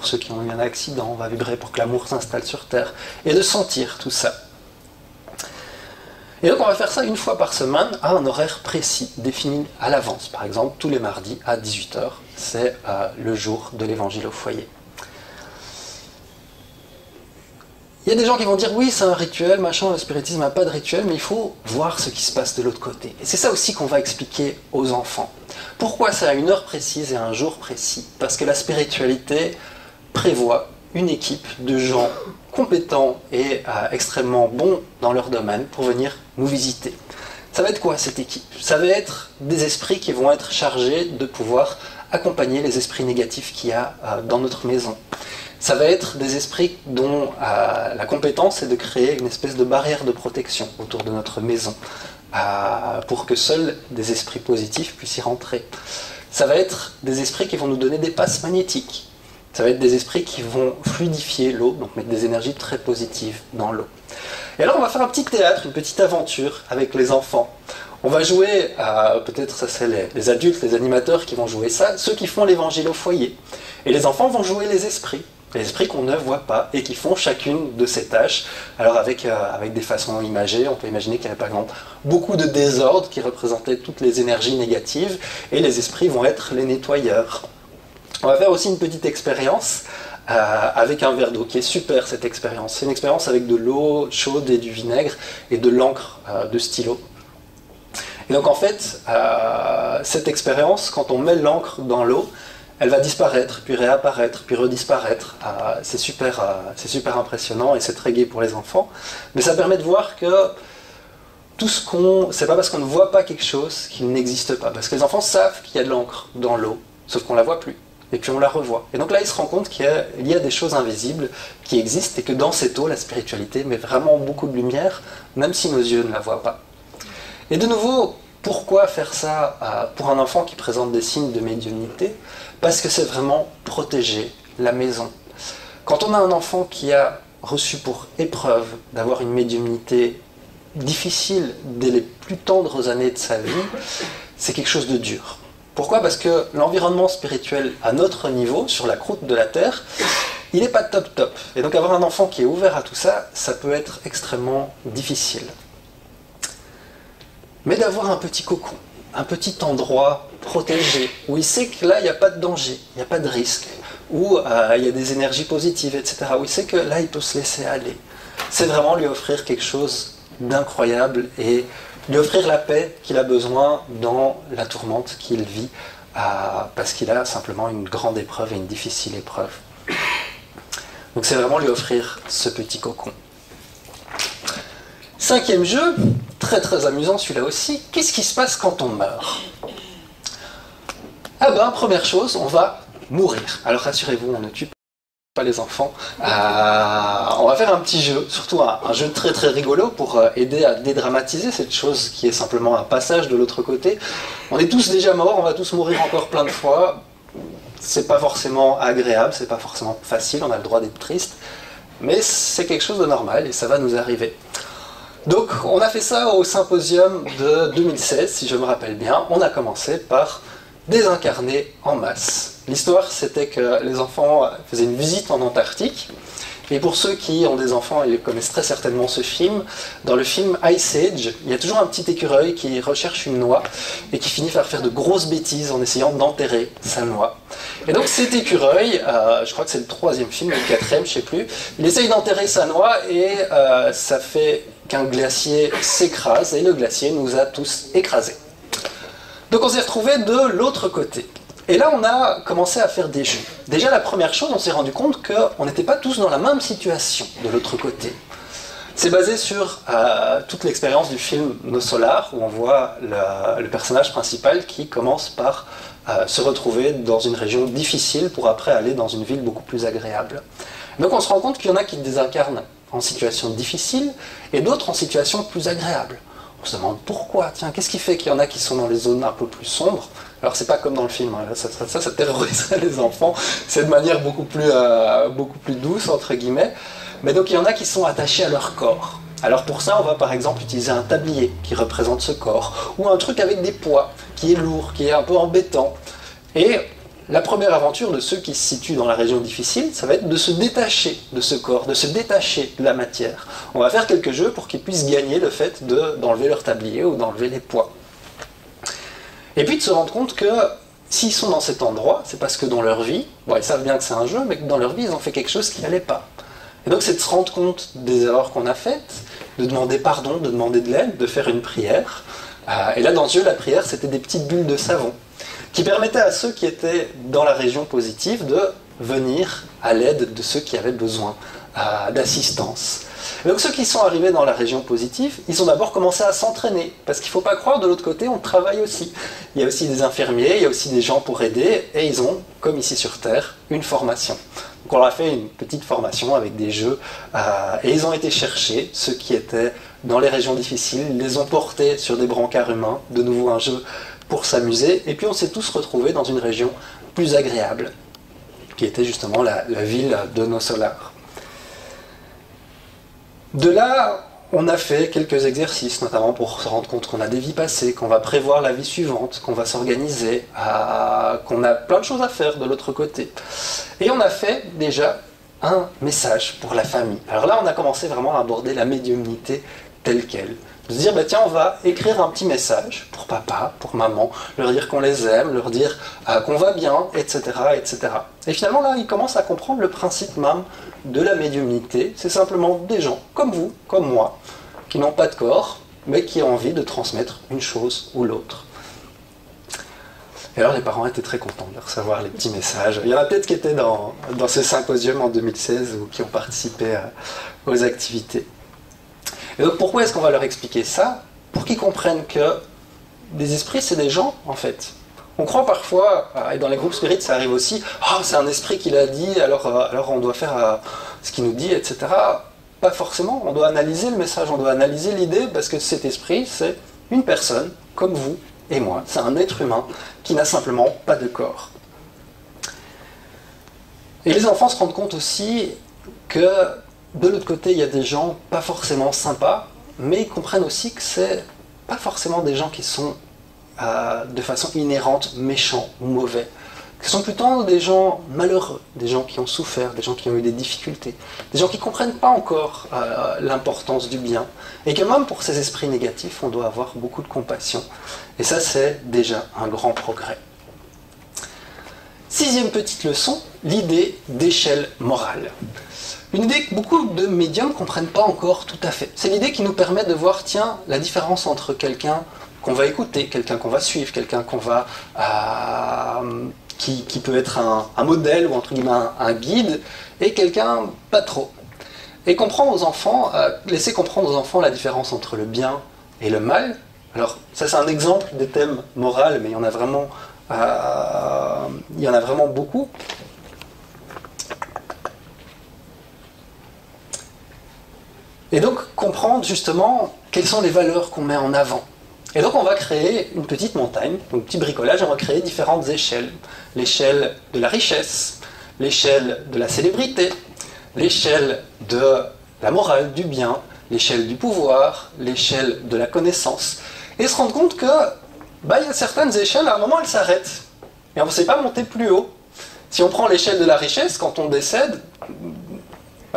Speaker 2: ceux qui ont eu un accident, on va vibrer pour que l'amour s'installe sur Terre et de sentir tout ça. Et donc on va faire ça une fois par semaine à un horaire précis, défini à l'avance. Par exemple tous les mardis à 18h, c'est le jour de l'évangile au foyer. Il y a des gens qui vont dire oui, c'est un rituel, machin, le spiritisme n'a pas de rituel, mais il faut voir ce qui se passe de l'autre côté. Et c'est ça aussi qu'on va expliquer aux enfants. Pourquoi c'est à une heure précise et à un jour précis? Parce que la spiritualité prévoit une équipe de gens compétents et extrêmement bons dans leur domaine pour venir nous visiter. Ça va être quoi cette équipe? Ça va être des esprits qui vont être chargés de pouvoir accompagner les esprits négatifs qu'il y a dans notre maison. Ça va être des esprits dont la compétence est de créer une espèce de barrière de protection autour de notre maison pour que seuls des esprits positifs puissent y rentrer. Ça va être des esprits qui vont nous donner des passes magnétiques. Ça va être des esprits qui vont fluidifier l'eau, donc mettre des énergies très positives dans l'eau. Et alors on va faire un petit théâtre, une petite aventure avec les enfants. On va jouer, peut-être ça c'est les adultes, les animateurs qui vont jouer ça, ceux qui font l'évangile au foyer. Et les enfants vont jouer les esprits qu'on ne voit pas et qui font chacune de ces tâches. Alors avec des façons imagées, on peut imaginer qu'il y avait par exemple beaucoup de désordre qui représentait toutes les énergies négatives et les esprits vont être les nettoyeurs. On va faire aussi une petite expérience avec un verre d'eau qui est super cette expérience. C'est une expérience avec de l'eau chaude et du vinaigre et de l'encre de stylo. Et donc en fait, cette expérience, quand on met l'encre dans l'eau, elle va disparaître, puis réapparaître, puis redisparaître. C'est super impressionnant et c'est très gai pour les enfants. Mais ça permet de voir que c'est pas parce qu'on ne voit pas quelque chose qu'il n'existe pas. Parce que les enfants savent qu'il y a de l'encre dans l'eau, sauf qu'on la voit plus. Et puis on la revoit. Et donc là, ils se rendent compte qu'il y a des choses invisibles qui existent et que dans cette eau, la spiritualité met vraiment beaucoup de lumière, même si nos yeux ne la voient pas. Et de nouveau, pourquoi faire ça pour un enfant qui présente des signes de médiumnité? Parce que c'est vraiment protéger la maison. Quand on a un enfant qui a reçu pour épreuve d'avoir une médiumnité difficile dès les plus tendres années de sa vie, c'est quelque chose de dur. Pourquoi? Parce que l'environnement spirituel à notre niveau, sur la croûte de la Terre, il n'est pas top. Et donc avoir un enfant qui est ouvert à tout ça, ça peut être extrêmement difficile. Mais d'avoir un petit cocon, un petit endroit protégé, où il sait que là, il n'y a pas de danger, il n'y a pas de risque, où il y a des énergies positives, etc., où il sait que là, il peut se laisser aller. C'est vraiment lui offrir quelque chose d'incroyable et lui offrir la paix qu'il a besoin dans la tourmente qu'il vit, parce qu'il a simplement une grande épreuve et une difficile épreuve. Donc c'est vraiment lui offrir ce petit cocon. Cinquième jeu, très amusant celui-là aussi, qu'est-ce qui se passe quand on meurt? Ah ben, première chose, on va mourir. Alors rassurez-vous, on ne tue pas les enfants. On va faire un petit jeu, surtout un jeu très rigolo pour aider à dédramatiser cette chose qui est simplement un passage de l'autre côté. On est tous déjà morts, on va tous mourir encore plein de fois. C'est pas forcément agréable, c'est pas forcément facile, on a le droit d'être triste, mais c'est quelque chose de normal et ça va nous arriver. Donc on a fait ça au symposium de 2016, si je me rappelle bien. On a commencé par désincarner en masse. L'histoire, c'était que les enfants faisaient une visite en Antarctique. Et pour ceux qui ont des enfants, ils connaissent très certainement ce film. Dans le film Ice Age, il y a toujours un petit écureuil qui recherche une noix et qui finit par faire de grosses bêtises en essayant d'enterrer sa noix. Et donc cet écureuil, je crois que c'est le 3e film, le 4e, je sais plus, il essaye d'enterrer sa noix et ça fait qu'un glacier s'écrase et le glacier nous a tous écrasés. Donc on s'est retrouvés de l'autre côté. Et là, on a commencé à faire des jeux. Déjà, la première chose, on s'est rendu compte qu'on n'était pas tous dans la même situation de l'autre côté. C'est basé sur toute l'expérience du film Nos Solars, où on voit le personnage principal qui commence par se retrouver dans une région difficile pour après aller dans une ville beaucoup plus agréable. Donc on se rend compte qu'il y en a qui désincarnent en situation difficile et d'autres en situation plus agréable. On se demande pourquoi, tiens, qu'est-ce qui fait qu'il y en a qui sont dans les zones un peu plus sombres? Alors c'est pas comme dans le film, hein. Ça terroriserait les enfants, c'est de manière beaucoup plus douce, entre guillemets, mais donc il y en a qui sont attachés à leur corps. Alors pour ça, on va par exemple utiliser un tablier qui représente ce corps, ou un truc avec des poids, qui est lourd, qui est un peu embêtant. Et la première aventure de ceux qui se situent dans la région difficile, ça va être de se détacher de ce corps, de se détacher de la matière. On va faire quelques jeux pour qu'ils puissent gagner le fait d'enlever leur tablier ou d'enlever les poids. Et puis de se rendre compte que s'ils sont dans cet endroit, c'est parce que dans leur vie, bon, ils savent bien que c'est un jeu, mais que dans leur vie, ils ont fait quelque chose qui n'allait pas. Et donc c'est de se rendre compte des erreurs qu'on a faites, de demander pardon, de demander de l'aide, de faire une prière. Et là, dans ce jeu, la prière, c'était des petites bulles de savon qui permettaient à ceux qui étaient dans la région positive de venir à l'aide de ceux qui avaient besoin d'assistance. Et donc ceux qui sont arrivés dans la région positive, ils ont d'abord commencé à s'entraîner, parce qu'il ne faut pas croire, de l'autre côté, on travaille aussi. Il y a aussi des infirmiers, il y a aussi des gens pour aider, et ils ont, comme ici sur Terre, une formation. Donc on leur a fait une petite formation avec des jeux, et ils ont été chercher ceux qui étaient dans les régions difficiles, ils les ont portés sur des brancards humains, de nouveau un jeu pour s'amuser, et puis on s'est tous retrouvés dans une région plus agréable, qui était justement la ville de Nossolar. De là, on a fait quelques exercices, notamment pour se rendre compte qu'on a des vies passées, qu'on va prévoir la vie suivante, qu'on va s'organiser, qu'on a plein de choses à faire de l'autre côté. Et on a fait déjà un message pour la famille. Alors là, on a commencé vraiment à aborder la médiumnité telle qu'elle. De se dire, bah tiens, on va écrire un petit message pour papa, pour maman, leur dire qu'on les aime, leur dire qu'on va bien, etc., etc. Et finalement, là, ils commencent à comprendre le principe même de la médiumnité. C'est simplement des gens, comme vous, comme moi, qui n'ont pas de corps, mais qui ont envie de transmettre une chose ou l'autre. Et alors, les parents étaient très contents de recevoir les petits messages. Il y en a peut-être qui étaient dans ce symposium en 2016 ou qui ont participé aux activités. Et donc pourquoi est-ce qu'on va leur expliquer ça? Pour qu'ils comprennent que des esprits, c'est des gens, en fait. On croit parfois, et dans les groupes spirites, ça arrive aussi, oh, c'est un esprit qui l'a dit, alors on doit faire ce qu'il nous dit, etc. Pas forcément, on doit analyser le message, on doit analyser l'idée, parce que cet esprit, c'est une personne, comme vous et moi. C'est un être humain qui n'a simplement pas de corps. Et les enfants se rendent compte aussi que de l'autre côté, il y a des gens pas forcément sympas, mais ils comprennent aussi que c'est pas forcément des gens qui sont de façon inhérente méchants ou mauvais. Ce sont plutôt des gens malheureux, des gens qui ont souffert, des gens qui ont eu des difficultés, des gens qui ne comprennent pas encore l'importance du bien, et que même pour ces esprits négatifs, on doit avoir beaucoup de compassion. Et ça, c'est déjà un grand progrès. Sixième petite leçon, l'idée d'échelle morale. Une idée que beaucoup de médiums ne comprennent pas encore tout à fait. C'est l'idée qui nous permet de voir, tiens, la différence entre quelqu'un qu'on va écouter, quelqu'un qu'on va suivre, quelqu'un qu'on va, qui peut être un modèle ou entre guillemets un guide, et quelqu'un pas trop. Et comprendre aux enfants, laisser comprendre aux enfants la différence entre le bien et le mal. Alors ça c'est un exemple des thèmes moraux, mais il y en a vraiment beaucoup. Et donc comprendre justement quelles sont les valeurs qu'on met en avant. Et donc on va créer une petite montagne, donc petit bricolage, on va créer différentes échelles. L'échelle de la richesse, l'échelle de la célébrité, l'échelle de la morale, du bien, l'échelle du pouvoir, l'échelle de la connaissance. Et se rendre compte que il y a certaines échelles, à un moment elles s'arrêtent. Et on ne sait pas monter plus haut. Si on prend l'échelle de la richesse, quand on décède,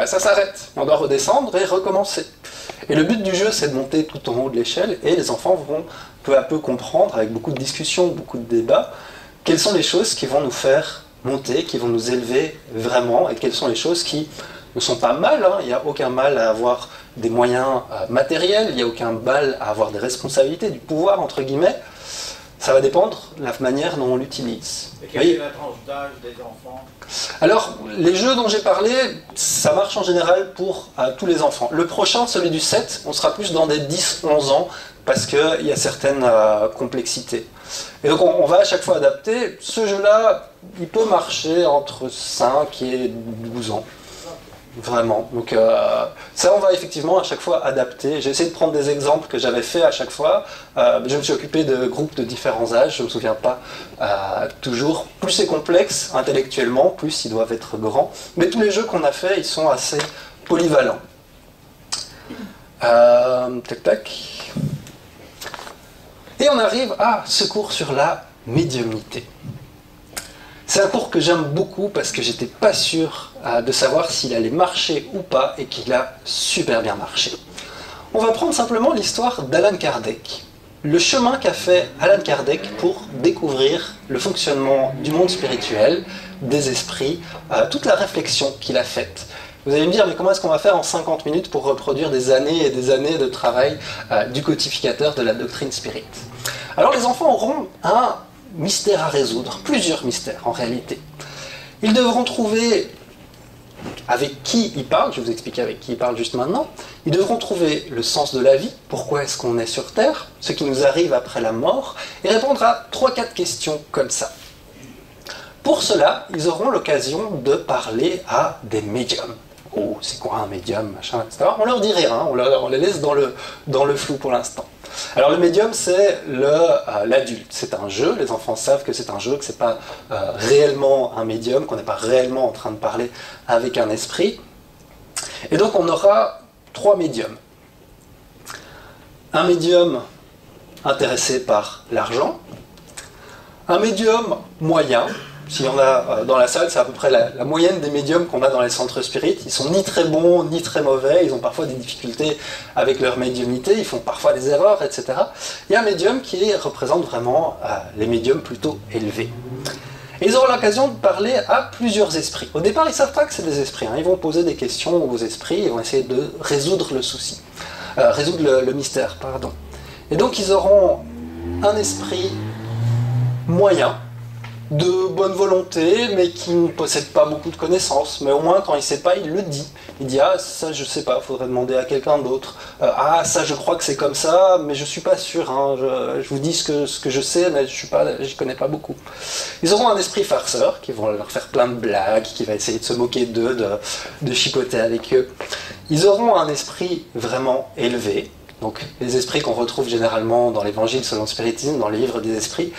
Speaker 2: ça s'arrête. On doit redescendre et recommencer. Et le but du jeu, c'est de monter tout en haut de l'échelle, et les enfants vont peu à peu comprendre, avec beaucoup de discussions, beaucoup de débats, quelles sont les choses qui vont nous faire monter, qui vont nous élever vraiment, et quelles sont les choses qui ne sont pas mal. Il n'y a aucun mal à avoir des moyens matériels, il n'y a aucun mal à avoir des responsabilités, du pouvoir, entre guillemets. Ça va dépendre de la manière dont on l'utilise.
Speaker 3: Et quelle est la tranche d'âge des enfants?
Speaker 2: Alors, les jeux dont j'ai parlé, ça marche en général pour tous les enfants. Le prochain, celui du 7, on sera plus dans des 10-11 ans, parce qu'il y a certaines complexités. Et donc on va à chaque fois adapter. Ce jeu-là, il peut marcher entre 5 et 12 ans. Vraiment. Donc ça, on va effectivement à chaque fois adapter. J'ai essayé de prendre des exemples que j'avais fait à chaque fois. Je me suis occupé de groupes de différents âges. Je ne me souviens pas toujours. Plus c'est complexe intellectuellement, plus ils doivent être grands. Mais tous les jeux qu'on a faits, ils sont assez polyvalents. Tac tac. Et on arrive à ce cours sur la médiumnité. C'est un cours que j'aime beaucoup parce que j'étais pas sûr de savoir s'il allait marcher ou pas, et qu'il a super bien marché. On va prendre simplement l'histoire d'Alan Kardec. Le chemin qu'a fait Alan Kardec pour découvrir le fonctionnement du monde spirituel, des esprits, toute la réflexion qu'il a faite. Vous allez me dire, mais comment est-ce qu'on va faire en 50 minutes pour reproduire des années et des années de travail du codificateur de la doctrine spirit? Alors les enfants auront un mystère à résoudre, plusieurs mystères en réalité. Ils devront trouver avec qui ils parlent, je vais vous expliquer avec qui ils parlent juste maintenant. Ils devront trouver le sens de la vie, pourquoi est-ce qu'on est sur Terre, ce qui nous arrive après la mort, et répondre à 3-4 questions comme ça. Pour cela, ils auront l'occasion de parler à des médiums. Oh, c'est quoi un médium, machin, etc. On leur dit rien, on les laisse dans le flou pour l'instant. Alors le médium, c'est l'adulte. C'est un jeu, les enfants savent que c'est un jeu, que c'est pas réellement un médium, qu'on n'est pas réellement en train de parler avec un esprit. Et donc on aura 3 médiums. Un médium intéressé par l'argent, un médium moyen. S'il y en a dans la salle, c'est à peu près la moyenne des médiums qu'on a dans les centres spirites. Ils sont ni très bons, ni très mauvais, ils ont parfois des difficultés avec leur médiumnité, ils font parfois des erreurs, etc. Il y a un médium qui représente vraiment les médiums plutôt élevés. Et ils auront l'occasion de parler à plusieurs esprits. Au départ, ils ne savent pas que c'est des esprits, hein. Ils vont poser des questions aux esprits, ils vont essayer de résoudre le souci, résoudre le mystère, pardon. Et donc ils auront un esprit moyen, de bonne volonté, mais qui ne possède pas beaucoup de connaissances. Mais au moins, quand il ne sait pas, il le dit. Il dit « Ah, ça, je ne sais pas, il faudrait demander à quelqu'un d'autre. Ah, ça, je crois que c'est comme ça, mais je ne suis pas sûr. Hein. Je vous dis ce que je sais, mais je n'y connais pas beaucoup. » Ils auront un esprit farceur, qui vont leur faire plein de blagues, qui va essayer de se moquer d'eux, de chipoter avec eux. Ils auront un esprit vraiment élevé. Donc les esprits qu'on retrouve généralement dans l'évangile selon le spiritisme, dans les livres des esprits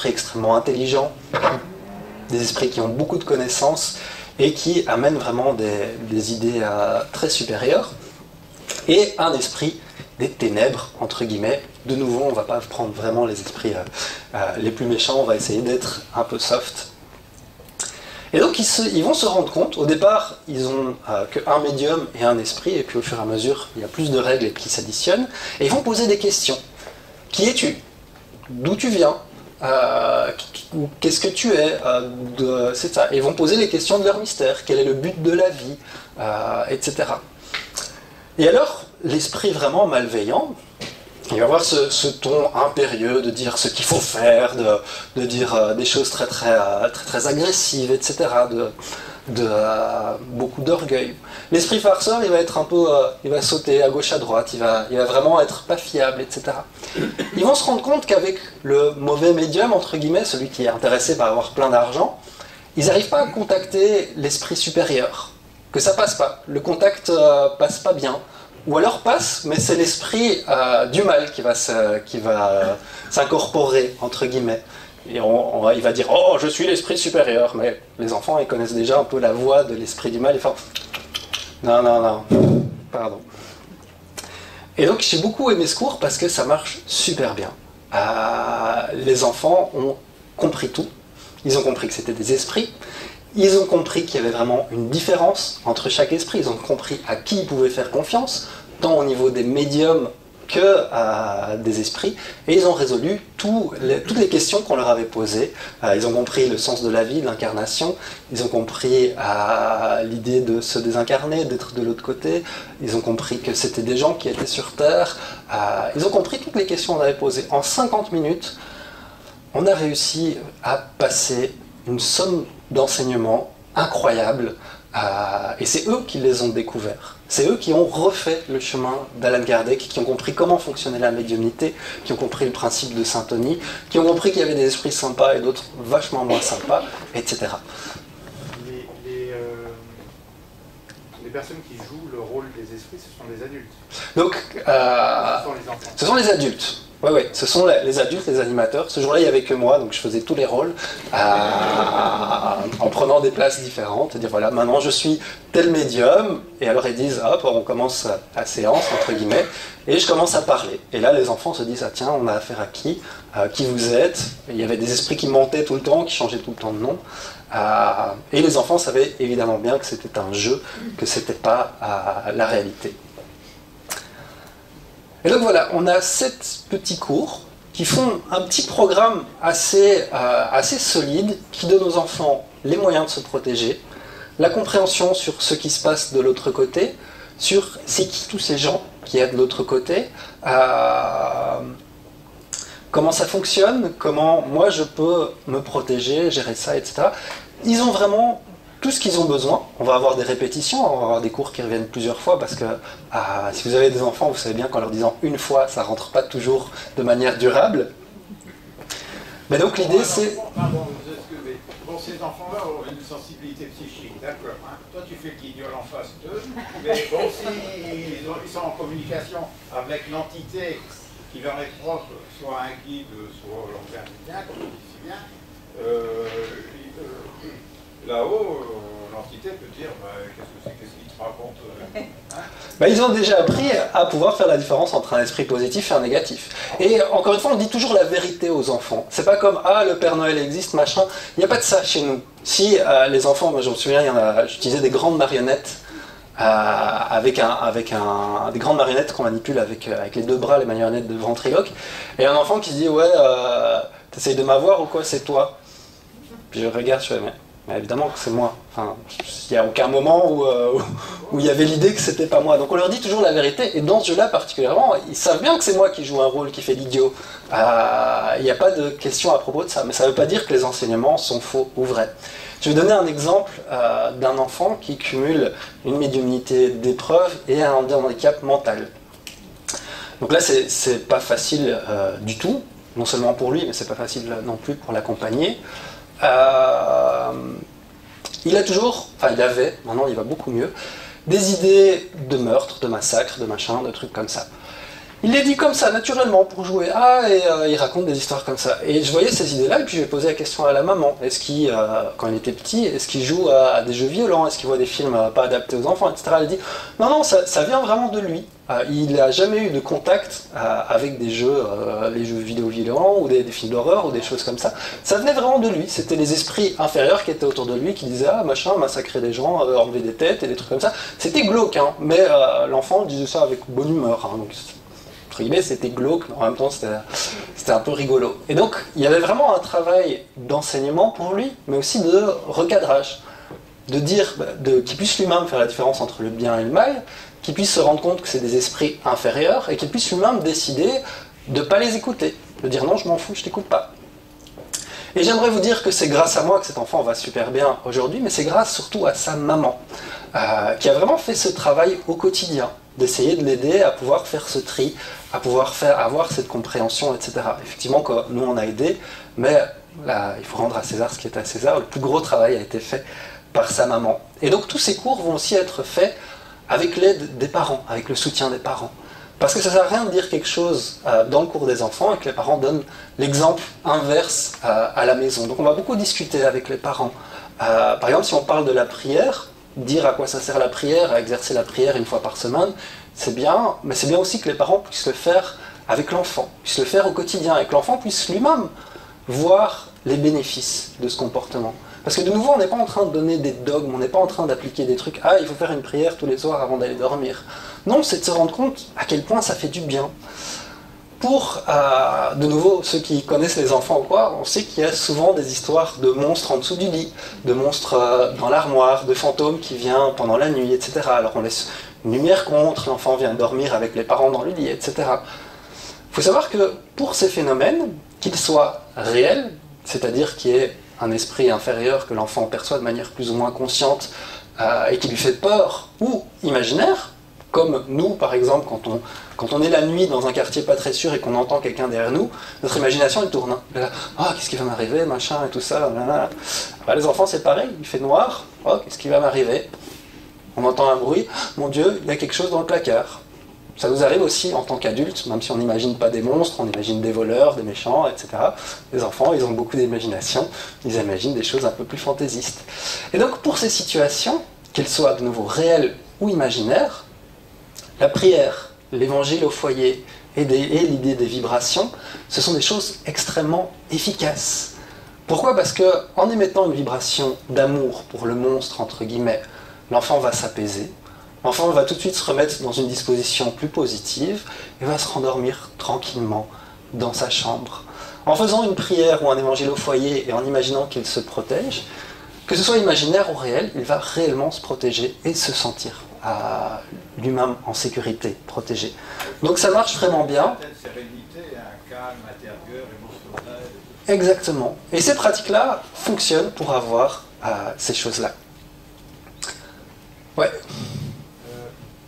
Speaker 2: extrêmement intelligents, des esprits qui ont beaucoup de connaissances et qui amènent vraiment des idées très supérieures, et un esprit des ténèbres, entre guillemets. De nouveau, on ne va pas prendre vraiment les esprits les plus méchants, on va essayer d'être un peu soft. Et donc ils vont se rendre compte, au départ ils ont qu'un médium et un esprit, et puis au fur et à mesure il y a plus de règles qui s'additionnent, et ils vont poser des questions. Qui es-tu? D'où tu viens? Qu'est-ce que tu es? C'est ça. Et ils vont poser les questions de leur mystère, quel est le but de la vie, etc. Et alors, l'esprit vraiment malveillant, il va avoir ce ton impérieux de dire ce qu'il faut faire, de dire des choses très agressives, etc., beaucoup d'orgueil. L'esprit farceur, il va être un peu, il va sauter à gauche à droite, il va vraiment être pas fiable, etc. Ils vont se rendre compte qu'avec le mauvais médium, entre guillemets, celui qui est intéressé par avoir plein d'argent, ils n'arrivent pas à contacter l'esprit supérieur, que ça passe pas, le contact passe pas bien. Ou alors passe, mais c'est l'esprit du mal qui va s'incorporer, entre guillemets. Et il va dire « Oh, je suis l'esprit supérieur ». Mais les enfants, ils connaissent déjà un peu la voix de l'esprit du mal. Ils font « Non, non, non, pardon ». Et donc, j'ai beaucoup aimé ce cours parce que ça marche super bien. Les enfants ont compris tout. Ils ont compris que c'était des esprits. Ils ont compris qu'il y avait vraiment une différence entre chaque esprit. Ils ont compris à qui ils pouvaient faire confiance, tant au niveau des médiums que des esprits. Et ils ont résolu toutes les questions qu'on leur avait posées. Ils ont compris le sens de la vie, de l'incarnation. Ils ont compris l'idée de se désincarner, d'être de l'autre côté. Ils ont compris que c'était des gens qui étaient sur Terre. Ils ont compris toutes les questions qu'on avait posées. En 50 minutes, on a réussi à passer une somme d'enseignements incroyables, et c'est eux qui les ont découverts. C'est eux qui ont refait le chemin d'Alan Kardec, qui ont compris comment fonctionnait la médiumnité, qui ont compris le principe de syntonie, qui ont compris qu'il y avait des esprits sympas et d'autres vachement moins sympas, etc.
Speaker 3: Les personnes qui jouent le rôle des esprits, ce sont des adultes.
Speaker 2: Donc,
Speaker 3: ce sont les enfants.
Speaker 2: Ce sont les adultes. Oui, ce sont les adultes, les animateurs. Ce jour-là, il n'y avait que moi, donc je faisais tous les rôles en prenant des places différentes. C'est-à-dire, voilà, maintenant je suis tel médium, et alors ils disent, hop, on commence la séance, entre guillemets, et je commence à parler. Et là, les enfants se disent, ah tiens, on a affaire à qui vous êtes? Il y avait des esprits qui montaient tout le temps, qui changeaient tout le temps de nom. Et les enfants savaient évidemment bien que c'était un jeu, que c'était pas la réalité. Et donc voilà, on a 7 petits cours qui font un petit programme assez solide, qui donne aux enfants les moyens de se protéger, la compréhension sur ce qui se passe de l'autre côté, sur c'est qui tous ces gens qui est de l'autre côté, comment ça fonctionne, comment moi je peux me protéger, gérer ça, etc. Ils ont vraiment tout ce qu'ils ont besoin. On va avoir des répétitions, on va avoir des cours qui reviennent plusieurs fois parce que si vous avez des enfants, vous savez bien qu'en leur disant une fois, ça ne rentre pas toujours de manière durable. Mais donc l'idée c'est...
Speaker 4: Pardon, vous excusez. Bon, ces enfants-là ont une sensibilité psychique, d'accord. Hein. Toi, tu fais le guignol en face d'eux, mais bon, ils sont en communication avec l'entité qui leur est propre, soit un guide, soit leur gardien, comme on dit si bien, là-haut, l'entité peut dire qu'est-ce qu'il te raconte hein.
Speaker 2: Ils ont déjà appris à pouvoir faire la différence entre un esprit positif et un négatif. Et encore une fois, on dit toujours la vérité aux enfants. C'est pas comme le Père Noël existe, machin. Il n'y a pas de ça chez nous. Si les enfants, moi je me souviens, j'utilisais des grandes marionnettes. Avec des grandes marionnettes qu'on manipule avec les deux bras, les marionnettes de ventriloque, et un enfant qui se dit ouais, t'essayes de m'avoir ou quoi, c'est toi. Puis je regarde, je fais mais évidemment que c'est moi. Enfin, il n'y a aucun moment où il y avait l'idée que c'était pas moi. Donc on leur dit toujours la vérité, et dans ce jeu-là particulièrement, ils savent bien que c'est moi qui joue un rôle qui fait l'idiot. Il n'y a pas de question à propos de ça, mais ça ne veut pas dire que les enseignements sont faux ou vrais. Je vais donner un exemple d'un enfant qui cumule une médiumnité d'épreuve et un handicap mental. Donc là, c'est pas facile du tout, non seulement pour lui, mais c'est pas facile non plus pour l'accompagner. Il a toujours, il avait, maintenant il va beaucoup mieux, des idées de meurtre, de massacre, de machin, de trucs comme ça. Il les dit comme ça, naturellement, pour jouer. Il raconte des histoires comme ça. Et je voyais ces idées-là, et puis je vais poser la question à la maman. Est-ce qu'il, quand il était petit, est-ce qu'il joue à des jeux violents? Est-ce qu'il voit des films pas adaptés aux enfants, etc. Elle dit, non, ça vient vraiment de lui. Il n'a jamais eu de contact avec des jeux, les jeux vidéo violents, ou des films d'horreur, ou des choses comme ça. Ça venait vraiment de lui. C'était les esprits inférieurs qui étaient autour de lui, qui disaient, machin, massacrer des gens, enlever des têtes, et des trucs comme ça. C'était glauque, hein, mais l'enfant disait ça avec bonne humeur. Hein, donc, c'était glauque, mais en même temps c'était un peu rigolo. Et donc il y avait vraiment un travail d'enseignement pour lui, mais aussi de recadrage. De dire, qu'il puisse lui-même faire la différence entre le bien et le mal, qu'il puisse se rendre compte que c'est des esprits inférieurs, et qu'il puisse lui-même décider de ne pas les écouter. De dire non, je m'en fous, je t'écoute pas. Et j'aimerais vous dire que c'est grâce à moi que cet enfant va super bien aujourd'hui, mais c'est grâce surtout à sa maman, qui a vraiment fait ce travail au quotidien, d'essayer de l'aider à pouvoir faire ce tri, à pouvoir avoir cette compréhension, etc. Effectivement, nous on a aidé, mais là, il faut rendre à César ce qui est à César. Le plus gros travail a été fait par sa maman. Et donc tous ces cours vont aussi être faits avec l'aide des parents, avec le soutien des parents. Parce que ça ne sert à rien de dire quelque chose dans le cours des enfants et que les parents donnent l'exemple inverse à la maison. Donc on va beaucoup discuter avec les parents. Par exemple, si on parle de la prière, dire à quoi ça sert la prière, à exercer la prière une fois par semaine, c'est bien, mais c'est bien aussi que les parents puissent le faire avec l'enfant, puissent le faire au quotidien, et que l'enfant puisse lui-même voir les bénéfices de ce comportement. Parce que de nouveau, on n'est pas en train de donner des dogmes, on n'est pas en train d'appliquer des trucs, il faut faire une prière tous les soirs avant d'aller dormir. Non, c'est de se rendre compte à quel point ça fait du bien. Pour, de nouveau, ceux qui connaissent les enfants ou quoi, on sait qu'il y a souvent des histoires de monstres en dessous du lit, de monstres dans l'armoire, de fantômes qui viennent pendant la nuit, etc. Alors on laisse une lumière contre, l'enfant vient dormir avec les parents dans le lit, etc. Il faut savoir que pour ces phénomènes, qu'ils soient réels, c'est-à-dire qu'il y ait un esprit inférieur que l'enfant perçoit de manière plus ou moins consciente et qui lui fait peur, ou imaginaire, comme nous, par exemple, quand on est la nuit dans un quartier pas très sûr et qu'on entend quelqu'un derrière nous, notre imagination elle tourne. Qu'est-ce qui va m'arriver, machin, et tout ça. Les enfants, c'est pareil, il fait noir, qu'est-ce qui va m'arriver? On entend un bruit, mon Dieu, il y a quelque chose dans le placard. Ça nous arrive aussi en tant qu'adultes, même si on n'imagine pas des monstres, on imagine des voleurs, des méchants, etc. Les enfants, ils ont beaucoup d'imagination, ils imaginent des choses un peu plus fantaisistes. Et donc, pour ces situations, qu'elles soient de nouveau réelles ou imaginaires, la prière, l'évangile au foyer et l'idée des vibrations, ce sont des choses extrêmement efficaces. Pourquoi? Parce qu'en émettant une vibration d'amour pour le monstre, entre guillemets, l'enfant va s'apaiser, l'enfant va tout de suite se remettre dans une disposition plus positive et va se rendormir tranquillement dans sa chambre. En faisant une prière ou un évangile au foyer et en imaginant qu'il se protège, que ce soit imaginaire ou réel, il va réellement se protéger et se sentir lui-même en sécurité, protégé. Donc ça marche vraiment bien.
Speaker 4: Une sérénité, un calme intérieur, émotionnel.
Speaker 2: Exactement. Et ces pratiques-là fonctionnent pour avoir ces choses-là. Ouais.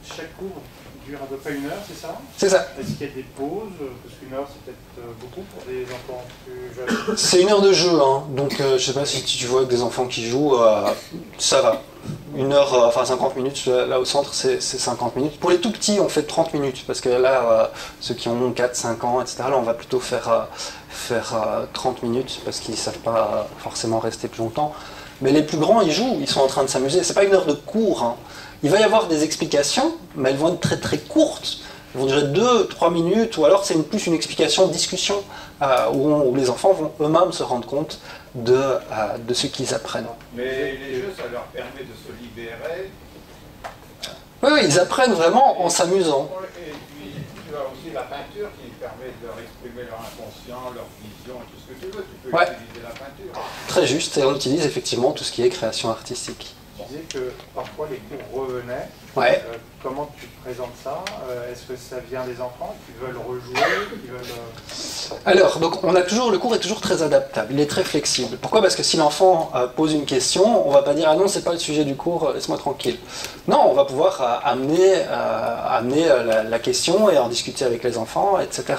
Speaker 3: Chaque cours dure à peu près 1 heure, c'est ça?
Speaker 2: C'est ça.
Speaker 3: Est-ce qu'il y a des pauses? Parce qu'1 heure, c'est peut-être beaucoup pour des enfants plus jeunes.
Speaker 2: C'est 1 heure de jeu, hein. Donc je sais pas si tu vois avec des enfants qui jouent, ça va. 1 heure, enfin 50 minutes, là au centre c'est 50 minutes. Pour les tout petits, on fait 30 minutes, parce que là, ceux qui ont 4, 5 ans, etc., là on va plutôt faire 30 minutes, parce qu'ils ne savent pas forcément rester plus longtemps. Mais les plus grands, ils jouent, ils sont en train de s'amuser. C'est pas 1 heure de cours, hein. Il va y avoir des explications, mais elles vont être très très courtes. Elles vont durer 2-3 minutes, ou alors c'est plus une explication, discussion, où les enfants vont eux-mêmes se rendre compte de ce qu'ils apprennent.
Speaker 4: Mais les jeux, ça leur permet de se libérer.
Speaker 2: Oui, ils apprennent vraiment en s'amusant.
Speaker 4: Et puis, tu as aussi la peinture qui permet de leur exprimer leur inconscient, leur vision, tout ce que tu veux. Tu peux utiliser la peinture.
Speaker 2: Très juste, et on utilise effectivement tout ce qui est création artistique.
Speaker 3: Tu disais que parfois les cours revenaient.
Speaker 2: Ouais.
Speaker 3: Comment tu présentes ça? Est-ce que ça vient des enfants qui veulent rejouer, qui veulent...
Speaker 2: Alors, donc le cours est toujours très adaptable, il est très flexible. Pourquoi? Parce que si l'enfant pose une question, on va pas dire « Ah non, c'est pas le sujet du cours, laisse-moi tranquille ». Non, on va pouvoir amener la question et en discuter avec les enfants, etc.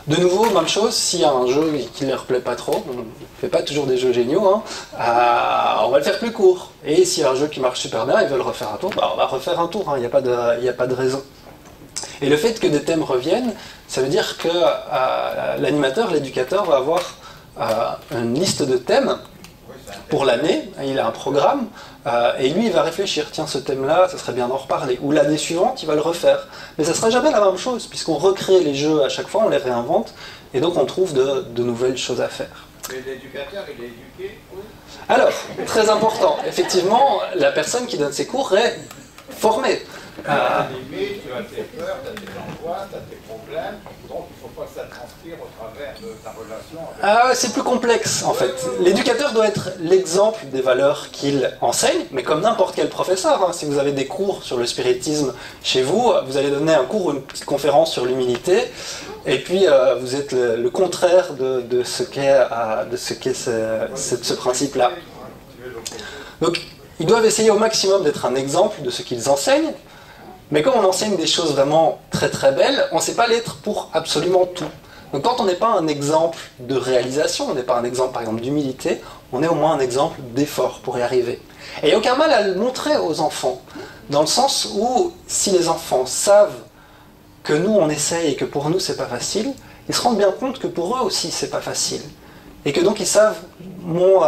Speaker 2: De nouveau, même chose, s'il y a un jeu qui ne leur plaît pas trop, on ne fait pas toujours des jeux géniaux, hein, on va le faire plus court. Et s'il y a un jeu qui marche super bien, ils veulent refaire un tour, on va refaire un tour, il n'y a pas de raison. Et le fait que des thèmes reviennent, ça veut dire que l'animateur, l'éducateur va avoir une liste de thèmes pour l'année, il a un programme, et lui il va réfléchir, tiens ce thème-là, ça serait bien d'en reparler. Ou l'année suivante, il va le refaire. Mais ça ne sera jamais la même chose, puisqu'on recrée les jeux à chaque fois, on les réinvente, et donc on trouve de nouvelles choses à faire.
Speaker 4: Et l'éducateur, il est éduqué, oui.
Speaker 2: Alors, très important, effectivement, la personne qui donne ses cours est formée.
Speaker 4: Tu as tes limites, tu as tes peurs, tu as tes angoisses, tu as tes problèmes, donc il ne faut pas que ça transpire au travers de ta relation avec...
Speaker 2: C'est plus complexe en fait. L'éducateur doit être l'exemple des valeurs qu'il enseigne, mais comme n'importe quel professeur, hein. Si vous avez des cours sur le spiritisme chez vous, vous allez donner un cours ou une petite conférence sur l'humilité, et puis vous êtes le contraire de ce qu'est ce principe-là. Donc, ils doivent essayer au maximum d'être un exemple de ce qu'ils enseignent, mais comme on enseigne des choses vraiment très très belles, on ne sait pas l'être pour absolument tout. Donc quand on n'est pas un exemple de réalisation, on n'est pas un exemple par exemple d'humilité, on est au moins un exemple d'effort pour y arriver. Et il n'y a aucun mal à le montrer aux enfants, dans le sens où si les enfants savent que nous on essaye et que pour nous c'est pas facile, ils se rendent bien compte que pour eux aussi c'est pas facile. Et que donc ils savent, mon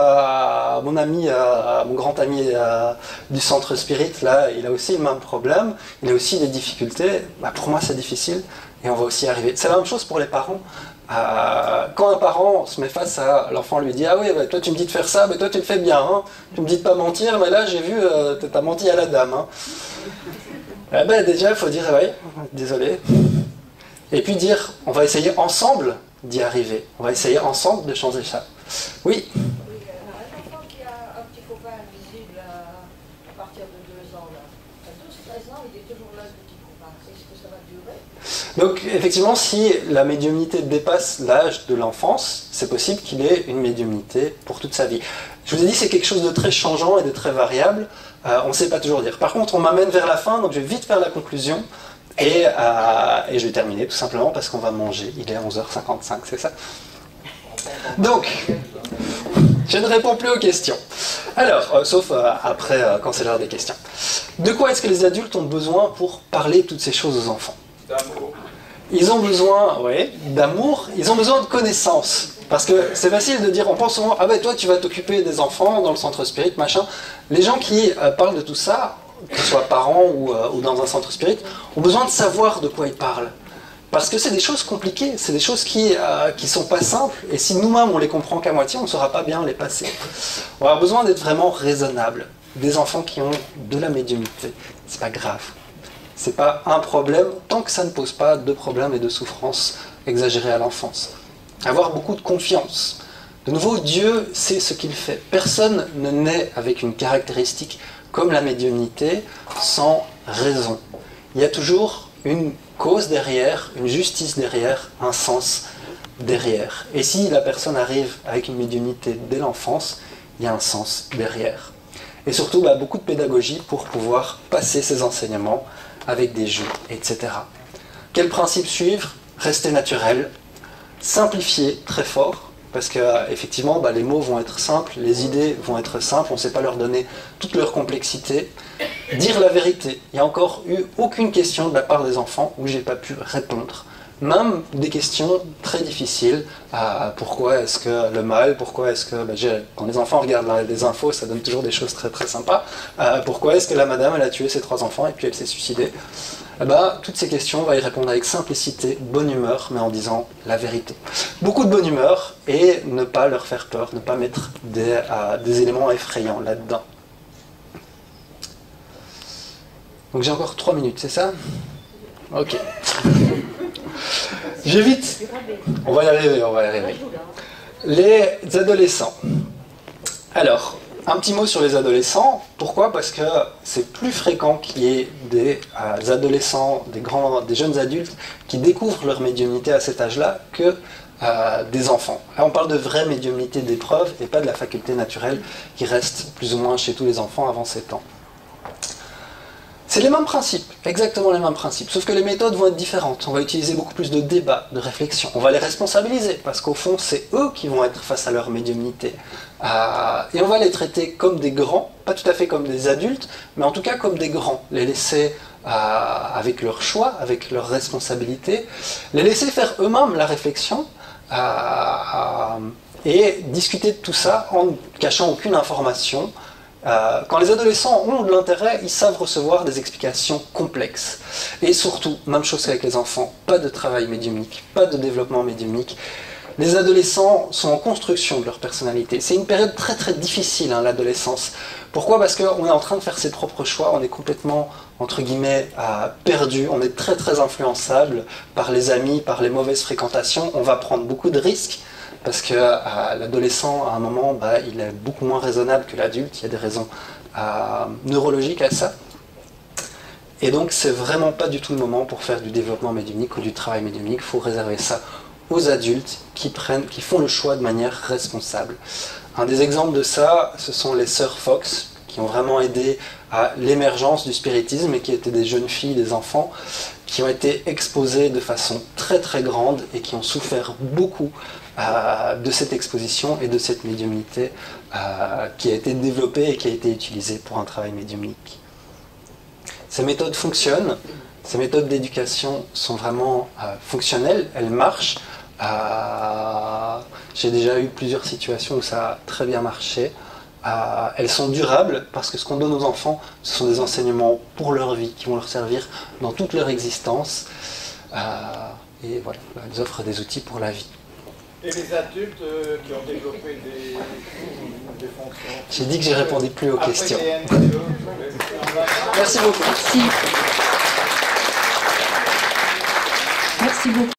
Speaker 2: ami, mon grand ami du centre spirit, là, il a aussi le même problème, il a aussi des difficultés, pour moi c'est difficile, et on va aussi y arriver. C'est la même chose pour les parents. Quand un parent se met face à l'enfant, lui dit « Ah oui, toi tu me dis de faire ça, mais toi tu le fais bien, hein. Tu me dis de pas mentir, mais là j'ai vu, t'as menti à la dame. Hein. » Déjà il faut dire « Oui, désolé. » Et puis dire « On va essayer ensemble d'y arriver. On va essayer ensemble de changer ça. » Oui.
Speaker 5: Oui, un enfant qui a un petit copain invisible à partir de 2 ans, là, à 12-13 ans, il est toujours là, ce petit copain. Est-ce que ça va durer?
Speaker 2: Donc, effectivement, si la médiumnité dépasse l'âge de l'enfance, c'est possible qu'il ait une médiumnité pour toute sa vie. Je vous ai dit, c'est quelque chose de très changeant et de très variable. On ne sait pas toujours dire. Par contre, on m'amène vers la fin, donc je vais vite faire la conclusion. Et je vais terminer tout simplement parce qu'on va manger. Il est 11h55, c'est ça? Donc, je ne réponds plus aux questions. Alors, sauf après, quand c'est l'heure des questions. De quoi est-ce que les adultes ont besoin pour parler toutes ces choses aux enfants?
Speaker 4: D'amour.
Speaker 2: Ils ont besoin, d'amour, ils ont besoin de connaissances. Parce que c'est facile de dire, on pense souvent, ah ben toi tu vas t'occuper des enfants dans le centre spirit, machin. Les gens qui parlent de tout ça, que ce soit parents ou dans un centre spirit, ont besoin de savoir de quoi ils parlent. Parce que c'est des choses compliquées, c'est des choses qui sont pas simples, et si nous-mêmes on les comprend qu'à moitié, on ne saura pas bien les passer. On a besoin d'être vraiment raisonnable. Des enfants qui ont de la médiumnité, c'est pas grave. C'est pas un problème, tant que ça ne pose pas de problèmes et de souffrances exagérées à l'enfance. Avoir beaucoup de confiance. De nouveau, Dieu sait ce qu'il fait. Personne ne naît avec une caractéristique comme la médiumnité sans raison. Il y a toujours une cause derrière, une justice derrière, un sens derrière. Et si la personne arrive avec une médiumnité dès l'enfance, il y a un sens derrière. Et surtout, beaucoup de pédagogie pour pouvoir passer ces enseignements avec des jeux, etc. Quel principe suivre? Rester naturel, simplifier très fort, parce que effectivement, les mots vont être simples, les idées vont être simples, on ne sait pas leur donner toute leur complexité. Dire la vérité. Il n'y a encore eu aucune question de la part des enfants où je n'ai pas pu répondre. Même des questions très difficiles. Pourquoi est-ce que le mal, pourquoi est-ce que... quand les enfants regardent des infos, ça donne toujours des choses très très sympas. Pourquoi est-ce que la madame, elle a tué ses 3 enfants et puis elle s'est suicidée? Toutes ces questions, on va y répondre avec simplicité, bonne humeur, mais en disant la vérité. Beaucoup de bonne humeur et ne pas leur faire peur, ne pas mettre des éléments effrayants là-dedans. Donc j'ai encore 3 minutes, c'est ça? Ok. J'évite. On va y arriver, on va y arriver. Les adolescents. Alors, un petit mot sur les adolescents. Pourquoi? Parce que c'est plus fréquent qu'il y ait des adolescents, des jeunes adultes qui découvrent leur médiumnité à cet âge-là que des enfants. Là, on parle de vraie médiumnité d'épreuve et pas de la faculté naturelle qui reste plus ou moins chez tous les enfants avant 7 ans. C'est les mêmes principes, exactement les mêmes principes, sauf que les méthodes vont être différentes. On va utiliser beaucoup plus de débat, de réflexion. On va les responsabiliser, parce qu'au fond, c'est eux qui vont être face à leur médiumnité. Et on va les traiter comme des grands, pas tout à fait comme des adultes, mais en tout cas comme des grands. Les laisser avec leur choix, avec leur responsabilité, les laisser faire eux-mêmes la réflexion, et discuter de tout ça en ne cachant aucune information. Quand les adolescents ont de l'intérêt, ils savent recevoir des explications complexes. Et surtout, même chose qu'avec les enfants, pas de travail médiumnique, pas de développement médiumnique. Les adolescents sont en construction de leur personnalité. C'est une période très très difficile, l'adolescence. Pourquoi? Parce qu'on est en train de faire ses propres choix, on est complètement, entre guillemets, perdu, on est très très influençable par les amis, par les mauvaises fréquentations, on va prendre beaucoup de risques. Parce que l'adolescent, à un moment, il est beaucoup moins raisonnable que l'adulte. Il y a des raisons neurologiques à ça. Et donc, c'est vraiment pas du tout le moment pour faire du développement médiumnique ou du travail médiumnique. Il faut réserver ça aux adultes qui font le choix de manière responsable. Un des exemples de ça, ce sont les sœurs Fox, qui ont vraiment aidé à l'émergence du spiritisme et qui étaient des jeunes filles, des enfants, qui ont été exposées de façon très très grande et qui ont souffert beaucoup de cette exposition et de cette médiumnité qui a été développée et qui a été utilisée pour un travail médiumnique. Ces méthodes fonctionnent, ces méthodes d'éducation sont vraiment fonctionnelles, elles marchent. J'ai déjà eu plusieurs situations où ça a très bien marché. Elles sont durables parce que ce qu'on donne aux enfants, ce sont des enseignements pour leur vie qui vont leur servir dans toute leur existence. Et voilà, elles offrent des outils pour la vie.
Speaker 4: Et les adultes qui ont développé des fonctions.
Speaker 2: J'ai dit que j'ai répondu plus aux questions.
Speaker 4: NTE,
Speaker 2: Merci beaucoup.
Speaker 1: Merci beaucoup.